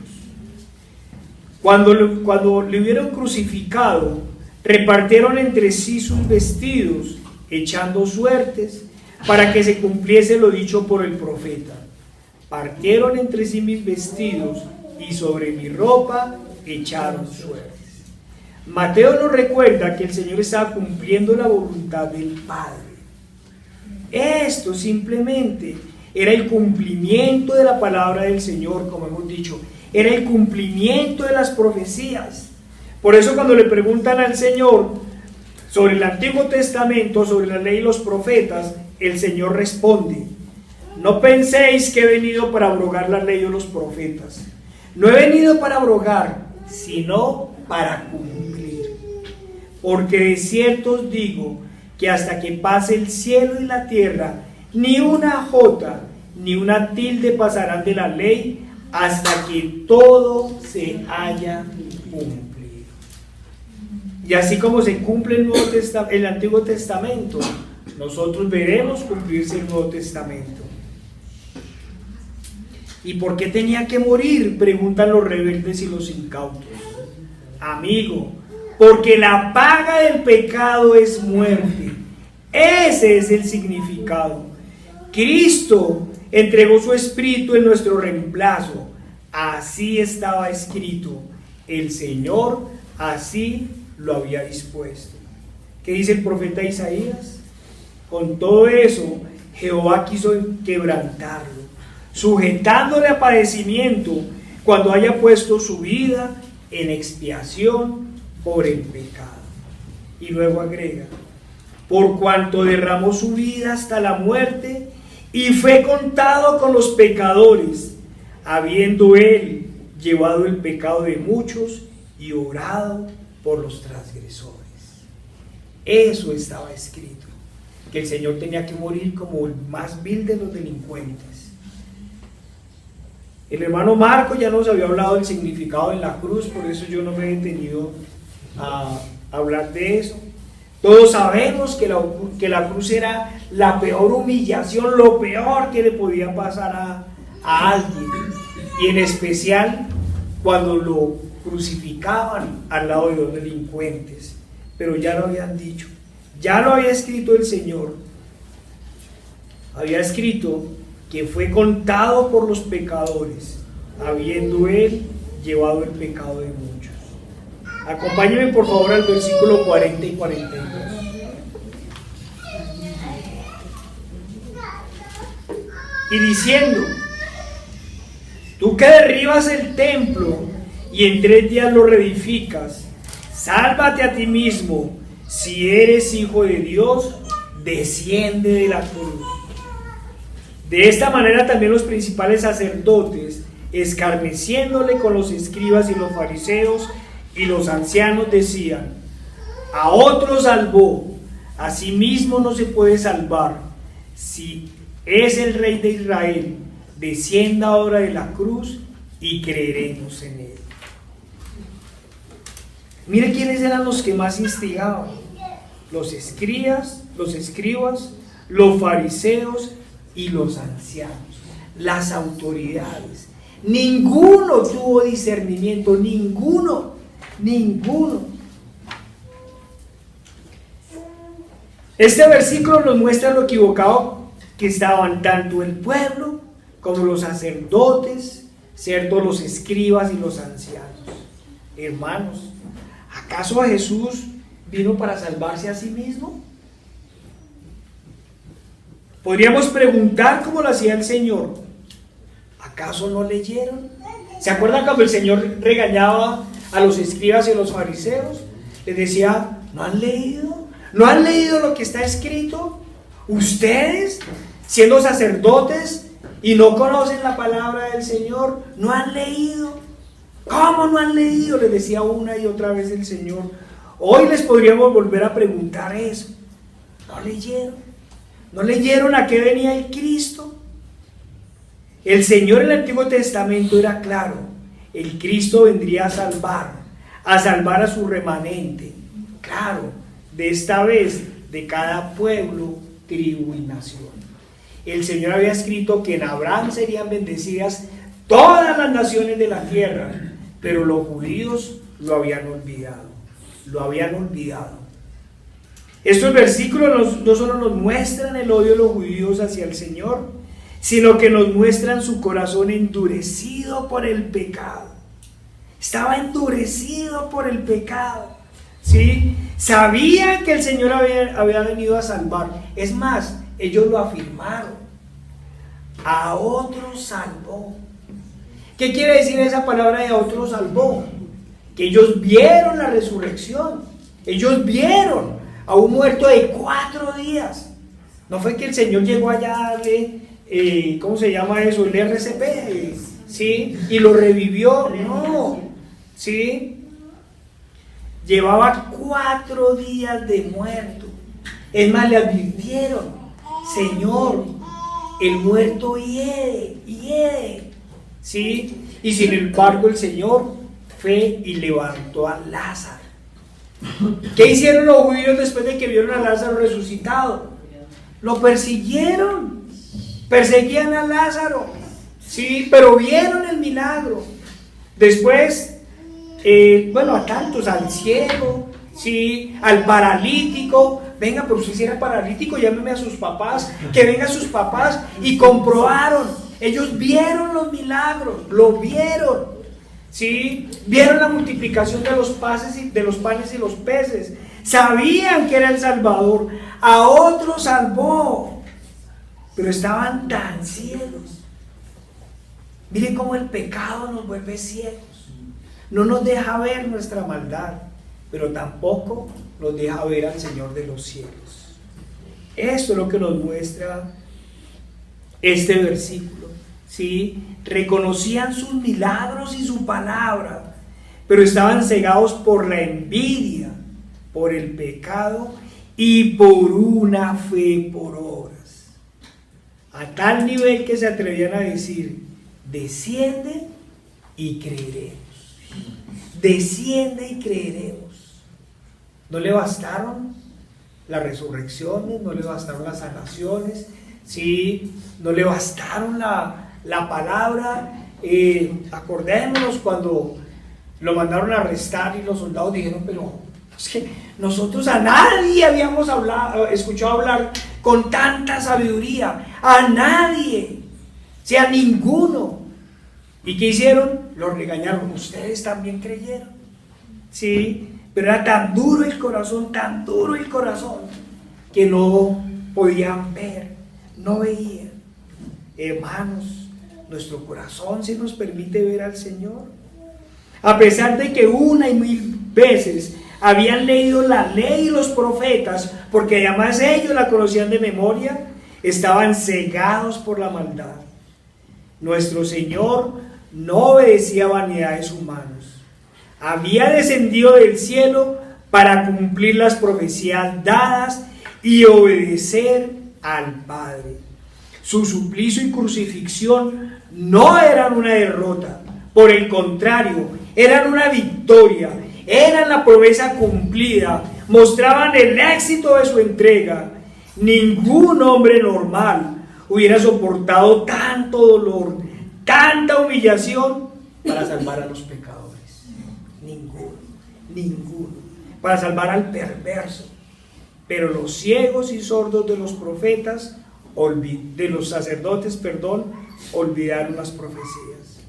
Cuando le hubieron crucificado, repartieron entre sí sus vestidos, echando suertes, para que se cumpliese lo dicho por el profeta. Partieron entre sí mis vestidos, y sobre mi ropa echaron suertes. Mateo nos recuerda que el Señor estaba cumpliendo la voluntad del Padre. Esto simplemente era el cumplimiento de la palabra del Señor, como hemos dicho, era el cumplimiento de las profecías. Por eso cuando le preguntan al Señor sobre el Antiguo Testamento, sobre la ley y los profetas, el Señor responde: no penséis que he venido para abrogar la ley o los profetas. No he venido para abrogar, sino para cumplir. Porque de cierto os digo que hasta que pase el cielo y la tierra, ni una jota ni una tilde pasarán de la ley hasta que todo se haya cumplido. Y así como se cumple el Antiguo Testamento, nosotros veremos cumplirse el Nuevo Testamento. ¿Y por qué tenía que morir?, preguntan los rebeldes y los incautos. Amigo, porque la paga del pecado es muerte. Ese es el significado. Cristo entregó su espíritu en nuestro reemplazo. Así estaba escrito. El Señor así lo había dispuesto. ¿Qué dice el profeta Isaías? Con todo eso, Jehová quiso quebrantarlo, sujetándole a padecimiento cuando haya puesto su vida en expiación por el pecado. Y luego agrega: por cuanto derramó su vida hasta la muerte y fue contado con los pecadores, habiendo él llevado el pecado de muchos y orado por los transgresores. Eso estaba escrito, que el Señor tenía que morir como el más vil de los delincuentes. El hermano Marco ya nos había hablado del significado de la cruz, por eso yo no me he detenido a hablar de eso. Todos sabemos que la cruz era la peor humillación, lo peor que le podía pasar a alguien, y en especial cuando lo crucificaban al lado de los delincuentes. Pero ya lo habían dicho, ya lo había escrito el Señor, había escrito que fue contado por los pecadores, habiendo él llevado el pecado de muchos. Acompáñenme por favor al versículo 40 y 42. Y diciendo: tú que derribas el templo y en 3 días lo reedificas, sálvate a ti mismo. Si eres hijo de Dios, desciende de la cruz. De esta manera también los principales sacerdotes, escarneciéndole con los escribas y los fariseos y los ancianos, decían: a otro salvó, a sí mismo no se puede salvar. Si es el Rey de Israel, descienda ahora de la cruz y creeremos en él. Mire quiénes eran los que más instigaban: los escribas, los fariseos y los ancianos, las autoridades. Ninguno tuvo discernimiento, ninguno. Este versículo nos muestra lo equivocado que estaban tanto el pueblo como los sacerdotes, ¿cierto?, los escribas y los ancianos. Hermanos, ¿acaso Jesús vino para salvarse a sí mismo? Podríamos preguntar como lo hacía el Señor: ¿acaso no leyeron? ¿Se acuerdan cuando el Señor regañaba a los escribas y a los fariseos, les decía: ¿no han leído? ¿No han leído lo que está escrito? Ustedes, siendo sacerdotes y no conocen la palabra del Señor, ¿no han leído? ¿Cómo no han leído?, les decía una y otra vez el Señor. Hoy les podríamos volver a preguntar eso. ¿No leyeron? ¿No leyeron a qué venía el Cristo? El Señor en el Antiguo Testamento era claro: el Cristo vendría a salvar a su remanente. Claro, de esta vez de cada pueblo, tribu y nación. El Señor había escrito que en Abraham serían bendecidas todas las naciones de la tierra, pero los judíos lo habían olvidado. Lo habían olvidado. Estos versículos no solo nos muestran el odio de los judíos hacia el Señor, sino que nos muestran su corazón endurecido por el pecado. Estaba endurecido por el pecado, ¿sí? Sabían que el Señor había venido a salvar. Es más, ellos lo afirmaron: a otros salvó. ¿Qué quiere decir esa palabra de a otros salvó? Que ellos vieron la resurrección. Ellos vieron a un muerto de 4 días. No fue que el Señor llegó allá a darle, ¿cómo se llama eso? El RCP, ¿sí? Y lo revivió. No, ¿sí? Llevaba 4 días de muerto. Es más, le advirtieron: Señor, el muerto hiede, ¿sí? Y sin embargo el Señor fue y levantó a Lázaro. ¿Qué hicieron los judíos después de que vieron a Lázaro resucitado? Lo persiguieron, perseguían a Lázaro, sí, pero vieron el milagro. Después, a tantos, al ciego, sí, al paralítico. Venga, pero si era paralítico, llámeme a sus papás, que vengan sus papás. Y comprobaron, ellos vieron los milagros, lo vieron. ¿Sí? Vieron la multiplicación de los panes y los peces. Sabían que era el Salvador. A otros salvó, pero estaban tan ciegos. Miren cómo el pecado nos vuelve ciegos. No nos deja ver nuestra maldad, pero tampoco nos deja ver al Señor de los cielos. Esto es lo que nos muestra este versículo. ¿Sí? Reconocían sus milagros y su palabra, pero estaban cegados por la envidia, por el pecado y por una fe por obras, a tal nivel que se atrevían a decir: desciende y creeremos, desciende y creeremos. No le bastaron las resurrecciones, no le bastaron las sanaciones, ¿sí? No le bastaron la palabra. Acordémonos cuando lo mandaron a arrestar y los soldados dijeron: pero es que nosotros a nadie habíamos escuchado hablar con tanta sabiduría, a nadie, sí, a ninguno. ¿Y qué hicieron? Los regañaron: ustedes también creyeron, sí, pero era tan duro el corazón, que no podían ver, no veían. Hermanos, nuestro corazón sí nos permite ver al Señor. A pesar de que 1 y 1000 veces habían leído la ley y los profetas, porque además ellos la conocían de memoria, estaban cegados por la maldad. Nuestro Señor no obedecía a vanidades humanas. Había descendido del cielo para cumplir las profecías dadas y obedecer al Padre. Su suplicio y crucifixión no eran una derrota, por el contrario, eran una victoria, eran la promesa cumplida, mostraban el éxito de su entrega. Ningún hombre normal hubiera soportado tanto dolor, tanta humillación para salvar a los pecadores. Ninguno, para salvar al perverso. Pero los ciegos y sordos de los profetas, de los sacerdotes, olvidaron las profecías.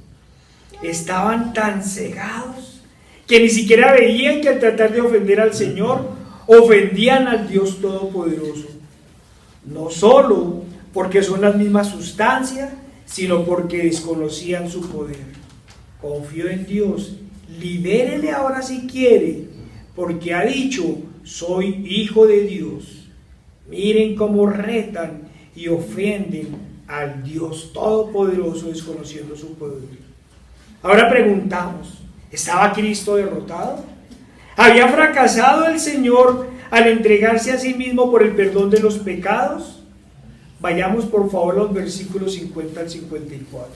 Estaban tan cegados que ni siquiera veían que al tratar de ofender al Señor, ofendían al Dios Todopoderoso. No solo porque son las mismas sustancias, sino porque desconocían su poder. Confió en Dios libérele ahora si quiere, porque ha dicho, soy hijo de Dios. Miren cómo retan y ofenden al Dios Todopoderoso, desconociendo su poder. Ahora preguntamos, ¿estaba Cristo derrotado? ¿Había fracasado el Señor al entregarse a sí mismo por el perdón de los pecados? Vayamos por favor a los versículos 50 al 54.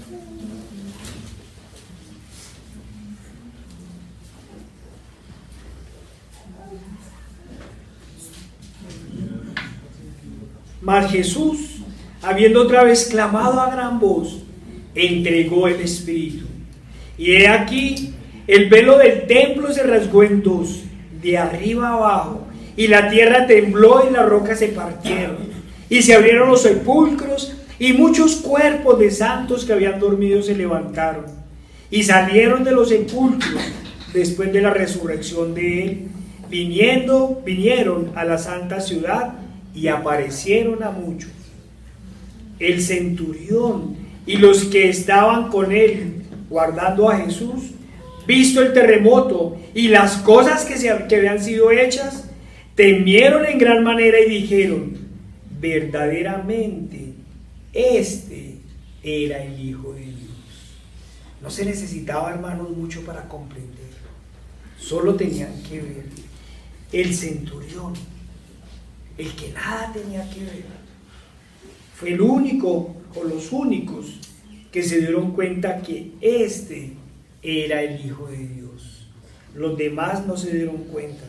Mas Jesús, habiendo otra vez clamado a gran voz, entregó el Espíritu. Y he aquí, el velo del templo se rasgó en dos, de arriba abajo, y la tierra tembló y las rocas se partieron, y se abrieron los sepulcros, y muchos cuerpos de santos que habían dormido se levantaron, y salieron de los sepulcros después de la resurrección de él, vinieron a la santa ciudad, y aparecieron a muchos. El centurión y los que estaban con él guardando a Jesús, visto el terremoto y las cosas que habían sido hechas, temieron en gran manera y dijeron, verdaderamente este era el Hijo de Dios. No se necesitaba, hermanos, mucho para comprenderlo, solo tenían que ver. El centurión, el que nada tenía que ver, fue el único o los únicos que se dieron cuenta que este era el Hijo de Dios. Los demás no se dieron cuenta.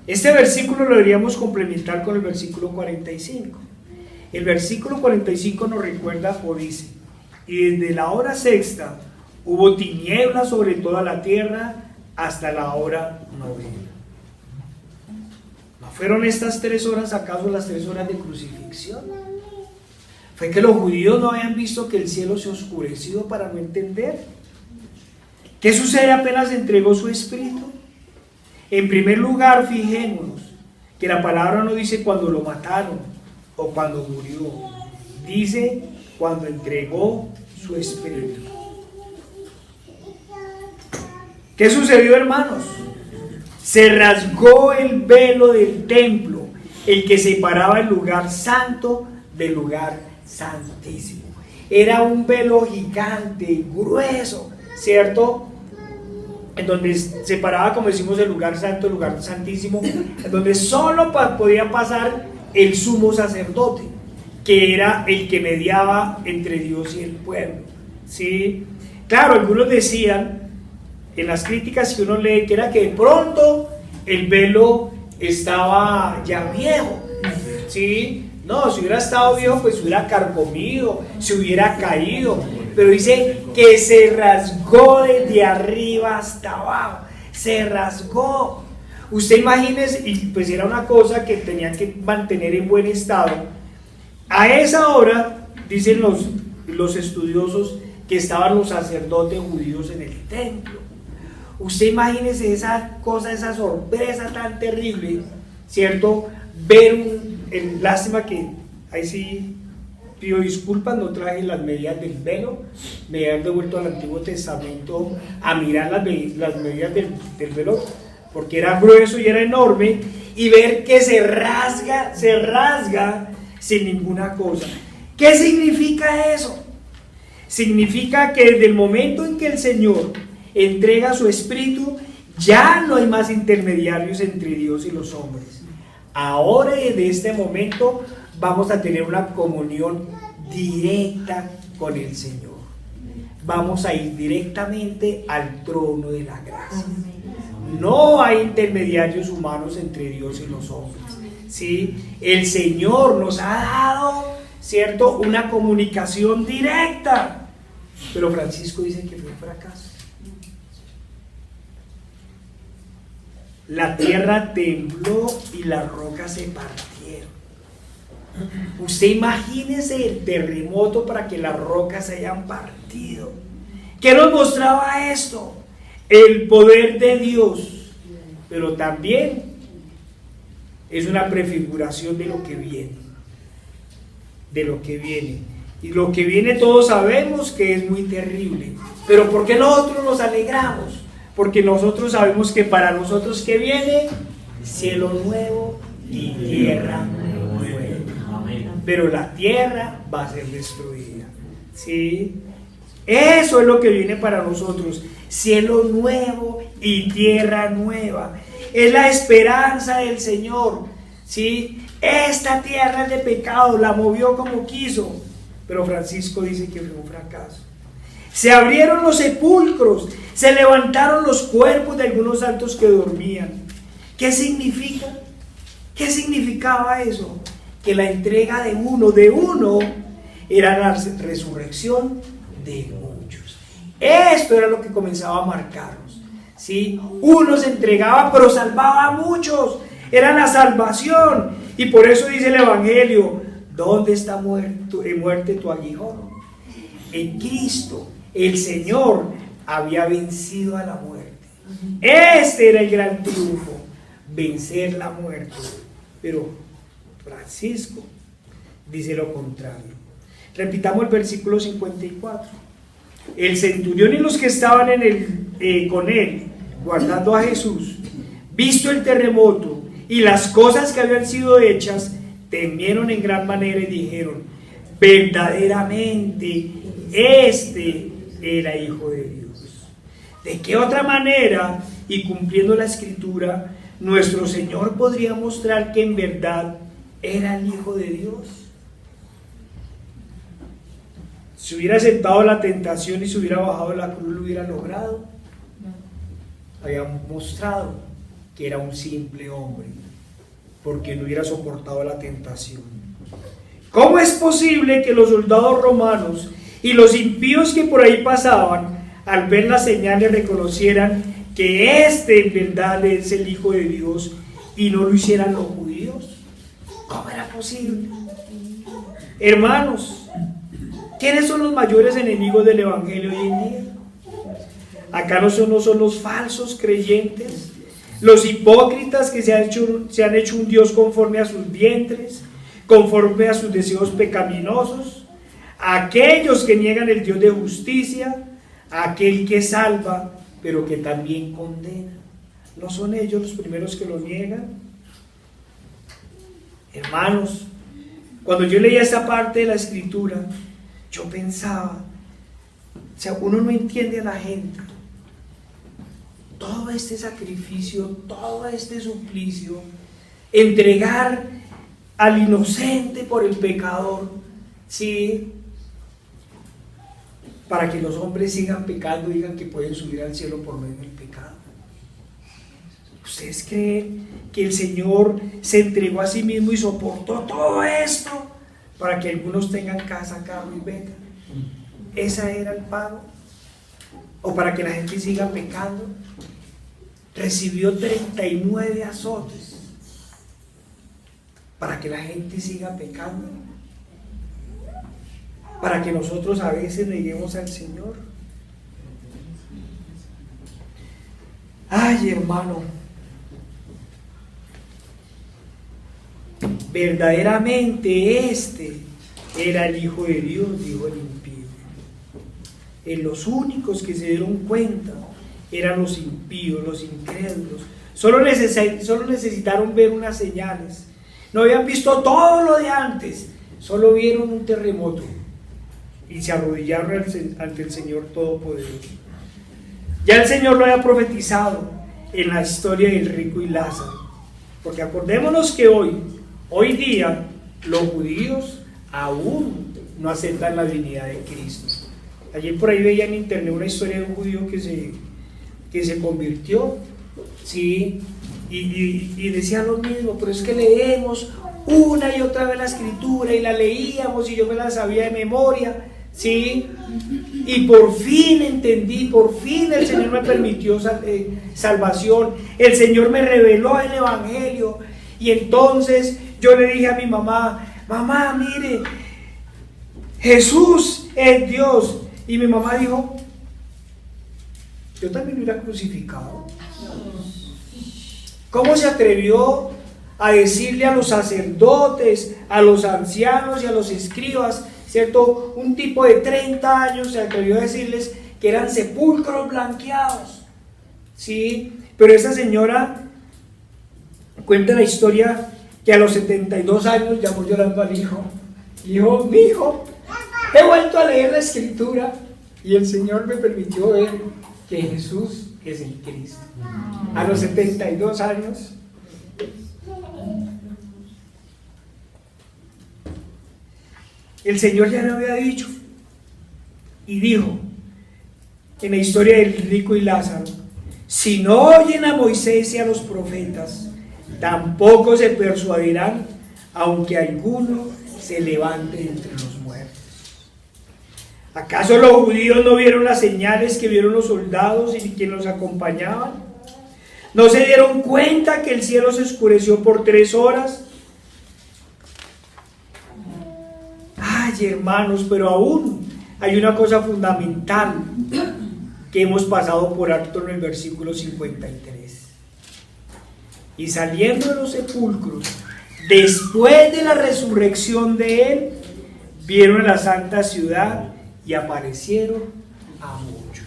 Este versículo lo deberíamos complementar con el versículo 45. El versículo 45 nos recuerda o dice, y desde la hora sexta hubo tinieblas sobre toda la tierra hasta la hora novena. ¿No fueron estas 3 horas acaso las 3 horas de crucifixión? ¿Fue que los judíos no habían visto que el cielo se oscureció para no entender? ¿Qué sucede apenas entregó su espíritu? En primer lugar, fijémonos que la palabra no dice cuando lo mataron o cuando murió, dice cuando entregó su espíritu. ¿Qué sucedió, hermanos? Se rasgó el velo del templo, el que separaba el lugar santo del lugar santísimo. Era un velo gigante, grueso, ¿cierto? En donde separaba, como decimos, el lugar santo del lugar santísimo, en donde solo podía pasar el sumo sacerdote, que era el que mediaba entre Dios y el pueblo, ¿sí? Claro, algunos decían, en las críticas que uno lee, que era que de pronto el velo estaba ya viejo, ¿sí? No, si hubiera estado viejo, pues hubiera carcomido, se hubiera caído, pero dice que se rasgó desde arriba hasta abajo, se rasgó. Usted imagínese, y pues era una cosa que tenían que mantener en buen estado. A esa hora, dicen los estudiosos, que estaban los sacerdotes judíos en el templo. Usted imagínese esa cosa, esa sorpresa tan terrible, ¿cierto? Ver lástima que, ahí sí pido disculpas, no traje las medidas del velo, me he devuelto al Antiguo Testamento a mirar las medidas del velo, porque era grueso y era enorme, y ver que se rasga sin ninguna cosa. ¿Qué significa eso? Significa que desde el momento en que el Señor entrega su espíritu, ya no hay más intermediarios entre Dios y los hombres. Ahora, desde este momento, vamos a tener una comunión directa con el Señor. Vamos a ir directamente al trono de la gracia. No hay intermediarios humanos entre Dios y los hombres, ¿sí? El Señor nos ha dado, ¿cierto?, una comunicación directa. Pero Francisco dice que fue un fracaso. La tierra tembló y las rocas se partieron. Usted imagínese el terremoto para que las rocas se hayan partido. ¿Qué nos mostraba esto? El poder de Dios, pero también es una prefiguración de lo que viene. De lo que viene. Y lo que viene todos sabemos que es muy terrible. Pero ¿por qué nosotros nos alegramos? Porque nosotros sabemos que para nosotros que viene cielo nuevo y tierra nueva. Pero la tierra va a ser destruida. ¿Sí? Eso es lo que viene para nosotros. Cielo nuevo y tierra nueva. Es la esperanza del Señor. ¿Sí? Esta tierra es de pecado, la movió como quiso. Pero Francisco dice que fue un fracaso. Se abrieron los sepulcros, se levantaron los cuerpos de algunos santos que dormían. ¿Qué significa? ¿Qué significaba eso? Que la entrega de uno, era la resurrección de muchos. Esto era lo que comenzaba a marcarnos. ¿Sí? Uno se entregaba, pero salvaba a muchos. Era la salvación. Y por eso dice el Evangelio: ¿dónde está muerte tu aguijón? En Cristo, el Señor había vencido a la muerte. Este era el gran triunfo, vencer la muerte. Pero Francisco dice lo contrario. Repitamos el versículo 54. El centurión y los que estaban con él, guardando a Jesús, visto el terremoto y las cosas que habían sido hechas, temieron en gran manera y dijeron: verdaderamente este era Hijo de Dios. ¿De qué otra manera, y cumpliendo la Escritura, nuestro Señor podría mostrar que en verdad era el Hijo de Dios? Si hubiera aceptado la tentación y se hubiera bajado de la cruz, lo hubiera logrado. Había mostrado que era un simple hombre, porque no hubiera soportado la tentación. ¿Cómo es posible que los soldados romanos y los impíos que por ahí pasaban, al ver las señales, reconocieran que este en verdad es el Hijo de Dios y no lo hicieran los judíos? ¿Cómo era posible? Hermanos, ¿quiénes son los mayores enemigos del Evangelio hoy en día? Acá no son los falsos creyentes, los hipócritas que se han hecho un Dios conforme a sus vientres, conforme a sus deseos pecaminosos, aquellos que niegan el Dios de justicia, aquel que salva, pero que también condena. ¿No son ellos los primeros que lo niegan? Hermanos, cuando yo leía esta parte de la Escritura, yo pensaba, o sea, uno no entiende a la gente. Todo este sacrificio, todo este suplicio, entregar al inocente por el pecador, ¿sí? Para que los hombres sigan pecando y digan que pueden subir al cielo por medio del pecado. ¿Ustedes creen que el Señor se entregó a sí mismo y soportó todo esto para que algunos tengan casa, carro y beca? ¿Ese era el pago? ¿O para que la gente siga pecando? Recibió 39 azotes para que la gente siga pecando, para que nosotros a veces neguemos al Señor. Ay, hermano, verdaderamente este era el Hijo de Dios, dijo el impío. En los únicos que se dieron cuenta eran los impíos, los incrédulos. Solo necesitaron ver unas señales. No habían visto todo lo de antes, solo vieron un terremoto y se arrodillaron ante el Señor Todopoderoso. Ya el Señor lo había profetizado en la historia del rico y Lázaro, porque acordémonos que hoy día los judíos aún no aceptan la divinidad de Cristo. Ayer por ahí veía en internet una historia de un judío que se convirtió, ¿sí? Y decía lo mismo, pero es que leemos una y otra vez la Escritura y la leíamos y yo me la sabía de memoria, ¿sí? Y por fin entendí, por fin el Señor me permitió salvación, el Señor me reveló el Evangelio. Y entonces yo le dije a mi mamá: mamá, mire, Jesús es Dios. Y mi mamá dijo: yo también lo hubiera crucificado. ¿Cómo se atrevió a decirle a los sacerdotes, a los ancianos y a los escribas, ¿cierto? Un tipo de 30 años se atrevió a decirles que eran sepulcros blanqueados, ¿sí? Pero esa señora cuenta la historia que a los 72 años llamó llorando al hijo. Dijo: mi hijo, he vuelto a leer la escritura y el Señor me permitió ver que Jesús es el Cristo. A los 72 años. El Señor ya lo había dicho y dijo en la historia del rico y Lázaro: si no oyen a Moisés y a los profetas, tampoco se persuadirán, aunque alguno se levante entre los muertos. ¿Acaso los judíos no vieron las señales que vieron los soldados y quienes los acompañaban? ¿No se dieron cuenta que el cielo se oscureció por 3 horas? Ay, hermanos, pero aún hay una cosa fundamental que hemos pasado por alto en el versículo 53. Y saliendo de los sepulcros, después de la resurrección de él, vieron a la santa ciudad y aparecieron a muchos.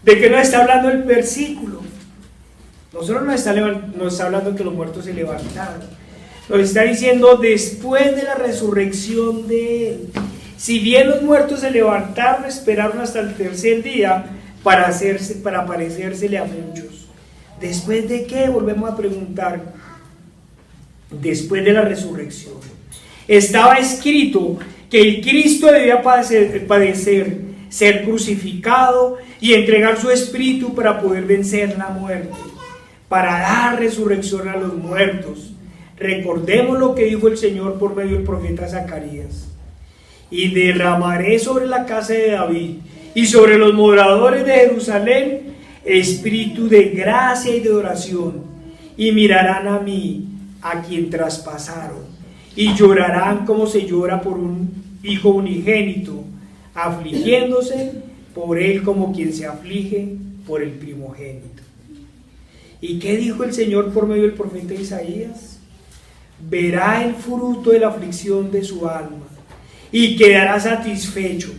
¿De qué nos está hablando el versículo? Nosotros nos está hablando que los muertos se levantaron. Nos está diciendo después de la resurrección de él. Si bien los muertos se levantaron, esperaron hasta el tercer día para aparecérsele a muchos. ¿Después de qué? Volvemos a preguntar. Después de la resurrección. Estaba escrito que el Cristo debía padecer, ser crucificado y entregar su espíritu para poder vencer la muerte, para dar resurrección a los muertos. Recordemos lo que dijo el Señor por medio del profeta Zacarías: y derramaré sobre la casa de David y sobre los moradores de Jerusalén espíritu de gracia y de oración, y mirarán a mí, a quien traspasaron, y llorarán como se llora por un hijo unigénito, afligiéndose por él como quien se aflige por el primogénito. ¿Y qué dijo el Señor por medio del profeta Isaías? Verá el fruto de la aflicción de su alma y quedará satisfecho.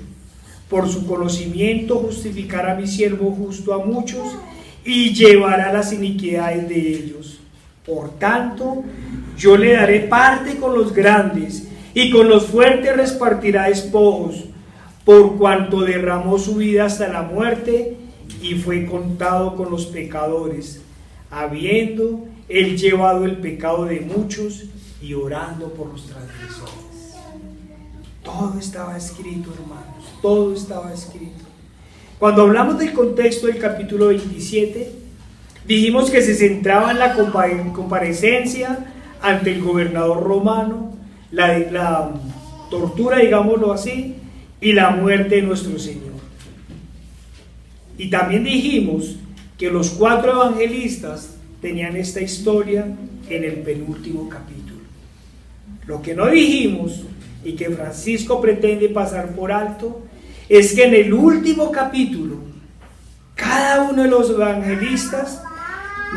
Por su conocimiento justificará a mi siervo justo a muchos y llevará las iniquidades de ellos. Por tanto, yo le daré parte con los grandes y con los fuertes repartirá despojos, por cuanto derramó su vida hasta la muerte y fue contado con los pecadores, habiendo él llevado el pecado de muchos y orando por los transgresores. Todo estaba escrito, hermanos, todo estaba escrito. Cuando hablamos del contexto del capítulo 27, dijimos que se centraba en la comparecencia ante el gobernador romano, la tortura, digámoslo así, y la muerte de nuestro Señor. Y también dijimos que los 4 evangelistas tenían esta historia en el penúltimo capítulo. Lo que no dijimos y que Francisco pretende pasar por alto es que en el último capítulo cada uno de los evangelistas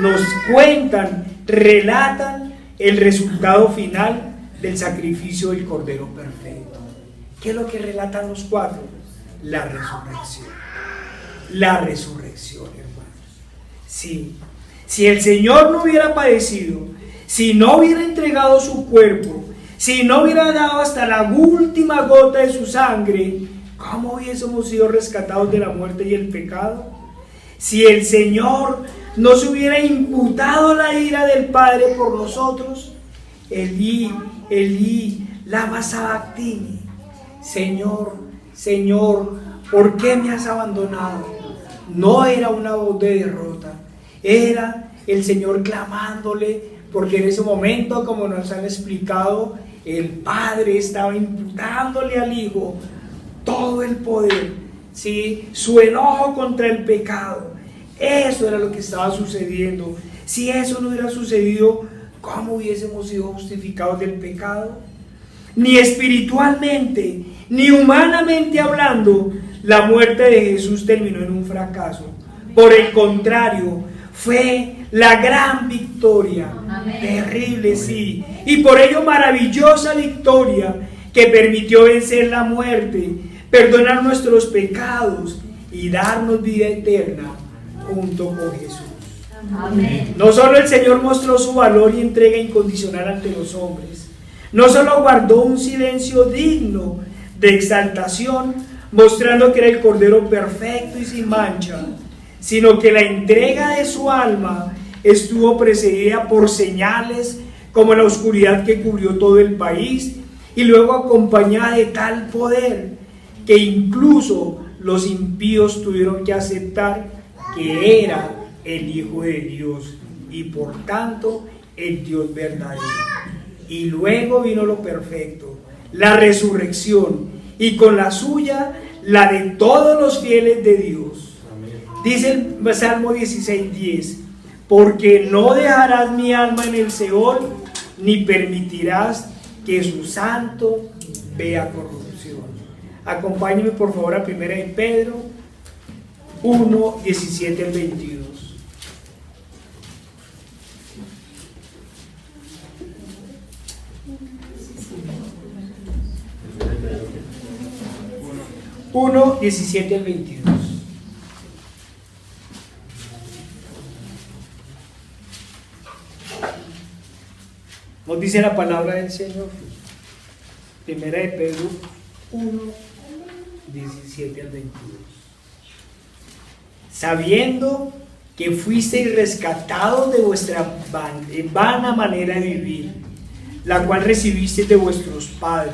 nos cuentan, relatan el resultado final del sacrificio del Cordero Perfecto. ¿Qué es lo que relatan los 4? La resurrección. La resurrección, hermanos. Sí. Si el Señor no hubiera padecido, si no hubiera entregado su cuerpo, si no hubiera dado hasta la última gota de su sangre, ¿cómo hubiésemos sido rescatados de la muerte y el pecado? Si el Señor no se hubiera imputado la ira del Padre por nosotros, Elí, Elí, lama sabactini. Señor, Señor, ¿por qué me has abandonado? No era una voz de derrota, era el Señor clamándole, porque en ese momento, como nos han explicado, el Padre estaba imputándole al Hijo todo el poder, ¿sí? Su enojo contra el pecado. Eso era lo que estaba sucediendo. Si eso no hubiera sucedido, ¿cómo hubiésemos sido justificados del pecado? Ni espiritualmente, ni humanamente hablando, la muerte de Jesús terminó en un fracaso. Por el contrario, fue la gran victoria. Amén. Terrible, sí. Y por ello maravillosa victoria que permitió vencer la muerte, perdonar nuestros pecados y darnos vida eterna junto con Jesús. Amén. No solo el Señor mostró su valor y entrega incondicional ante los hombres, no solo guardó un silencio digno de exaltación, mostrando que era el Cordero perfecto y sin mancha, sino que la entrega de su alma estuvo precedida por señales como la oscuridad que cubrió todo el país, y luego acompañada de tal poder que incluso los impíos tuvieron que aceptar que era el Hijo de Dios y por tanto el Dios verdadero. Y luego vino lo perfecto, la resurrección, y con la suya la de todos los fieles de Dios. Dice el Salmo 16:10: porque no dejarás mi alma en el Seol, ni permitirás que su santo vea corrupción. Acompáñenme por favor a 1 de Pedro 1, 17 al 22. Uno, 17 al 22. Nos dice la palabra del Señor. Primera de Pedro 1, 17 al 22. Sabiendo que fuisteis rescatados de vuestra vana manera de vivir, la cual recibisteis de vuestros padres,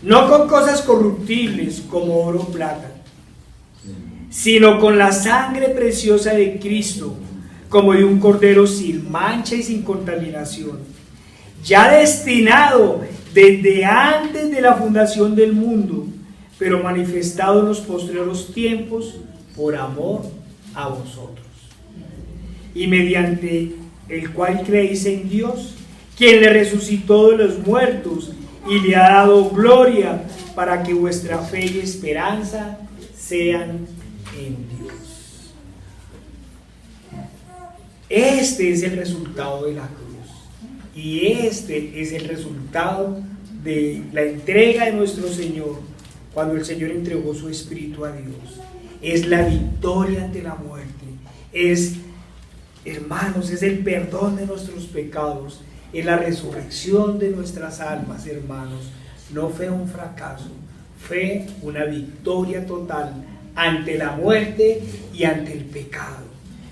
no con cosas corruptibles como oro o plata, sino con la sangre preciosa de Cristo, como de un cordero sin mancha y sin contaminación, ya destinado desde antes de la fundación del mundo, pero manifestado en los postreros tiempos por amor a vosotros, y mediante el cual creéis en Dios, quien le resucitó de los muertos y le ha dado gloria, para que vuestra fe y esperanza sean en Dios. Este es el resultado de la cruz. Y este es el resultado de la entrega de nuestro Señor, cuando el Señor entregó su Espíritu a Dios. Es la victoria ante la muerte. Es, hermanos, es el perdón de nuestros pecados. Es la resurrección de nuestras almas, hermanos. No fue un fracaso, fue una victoria total ante la muerte y ante el pecado.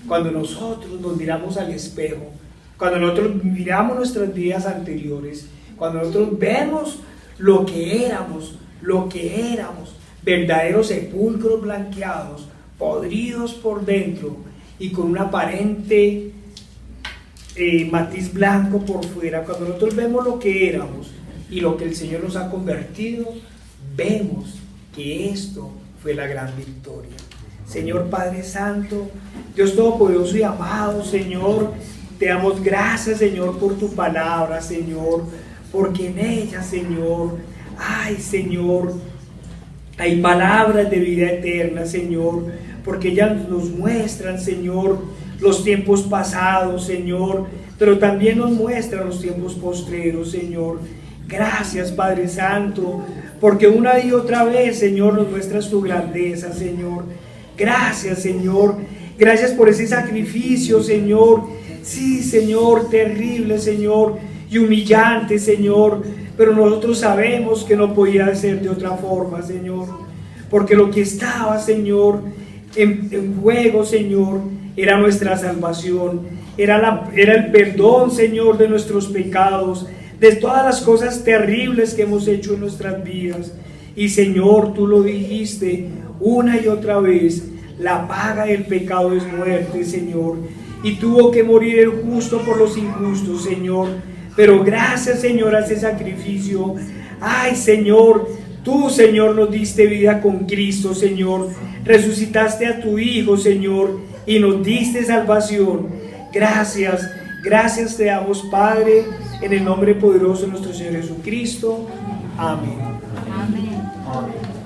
Cuando nosotros nos miramos al espejo, cuando nosotros miramos nuestras vidas anteriores, cuando nosotros vemos lo que éramos, verdaderos sepulcros blanqueados, podridos por dentro y con un aparente matiz blanco por fuera, cuando nosotros vemos lo que éramos y lo que el Señor nos ha convertido, vemos que esto fue la gran victoria. Señor Padre Santo, Dios Todopoderoso y amado, Señor, te damos gracias, Señor, por tu palabra, Señor, porque en ella, Señor, Señor, hay palabras de vida eterna, Señor, porque ellas nos muestran, Señor, los tiempos pasados, Señor, pero también nos muestran los tiempos postreros, Señor. Gracias, Padre Santo, porque una y otra vez, Señor, nos muestras tu grandeza, Señor. Gracias, Señor. Gracias por ese sacrificio, Señor. Sí, Señor, terrible, Señor, y humillante, Señor, pero nosotros sabemos que no podía ser de otra forma, Señor, porque lo que estaba, Señor, en juego, Señor, era nuestra salvación, era el perdón, Señor, de nuestros pecados, de todas las cosas terribles que hemos hecho en nuestras vidas. Y, Señor, tú lo dijiste una y otra vez, la paga del pecado es muerte, Señor, y tuvo que morir el justo por los injustos, Señor. Pero gracias, Señor, a ese sacrificio. Señor, tú, Señor, nos diste vida con Cristo, Señor. Resucitaste a tu Hijo, Señor, y nos diste salvación. Gracias, gracias te damos, Padre, en el nombre poderoso de nuestro Señor Jesucristo. Amén. Amén. Amén.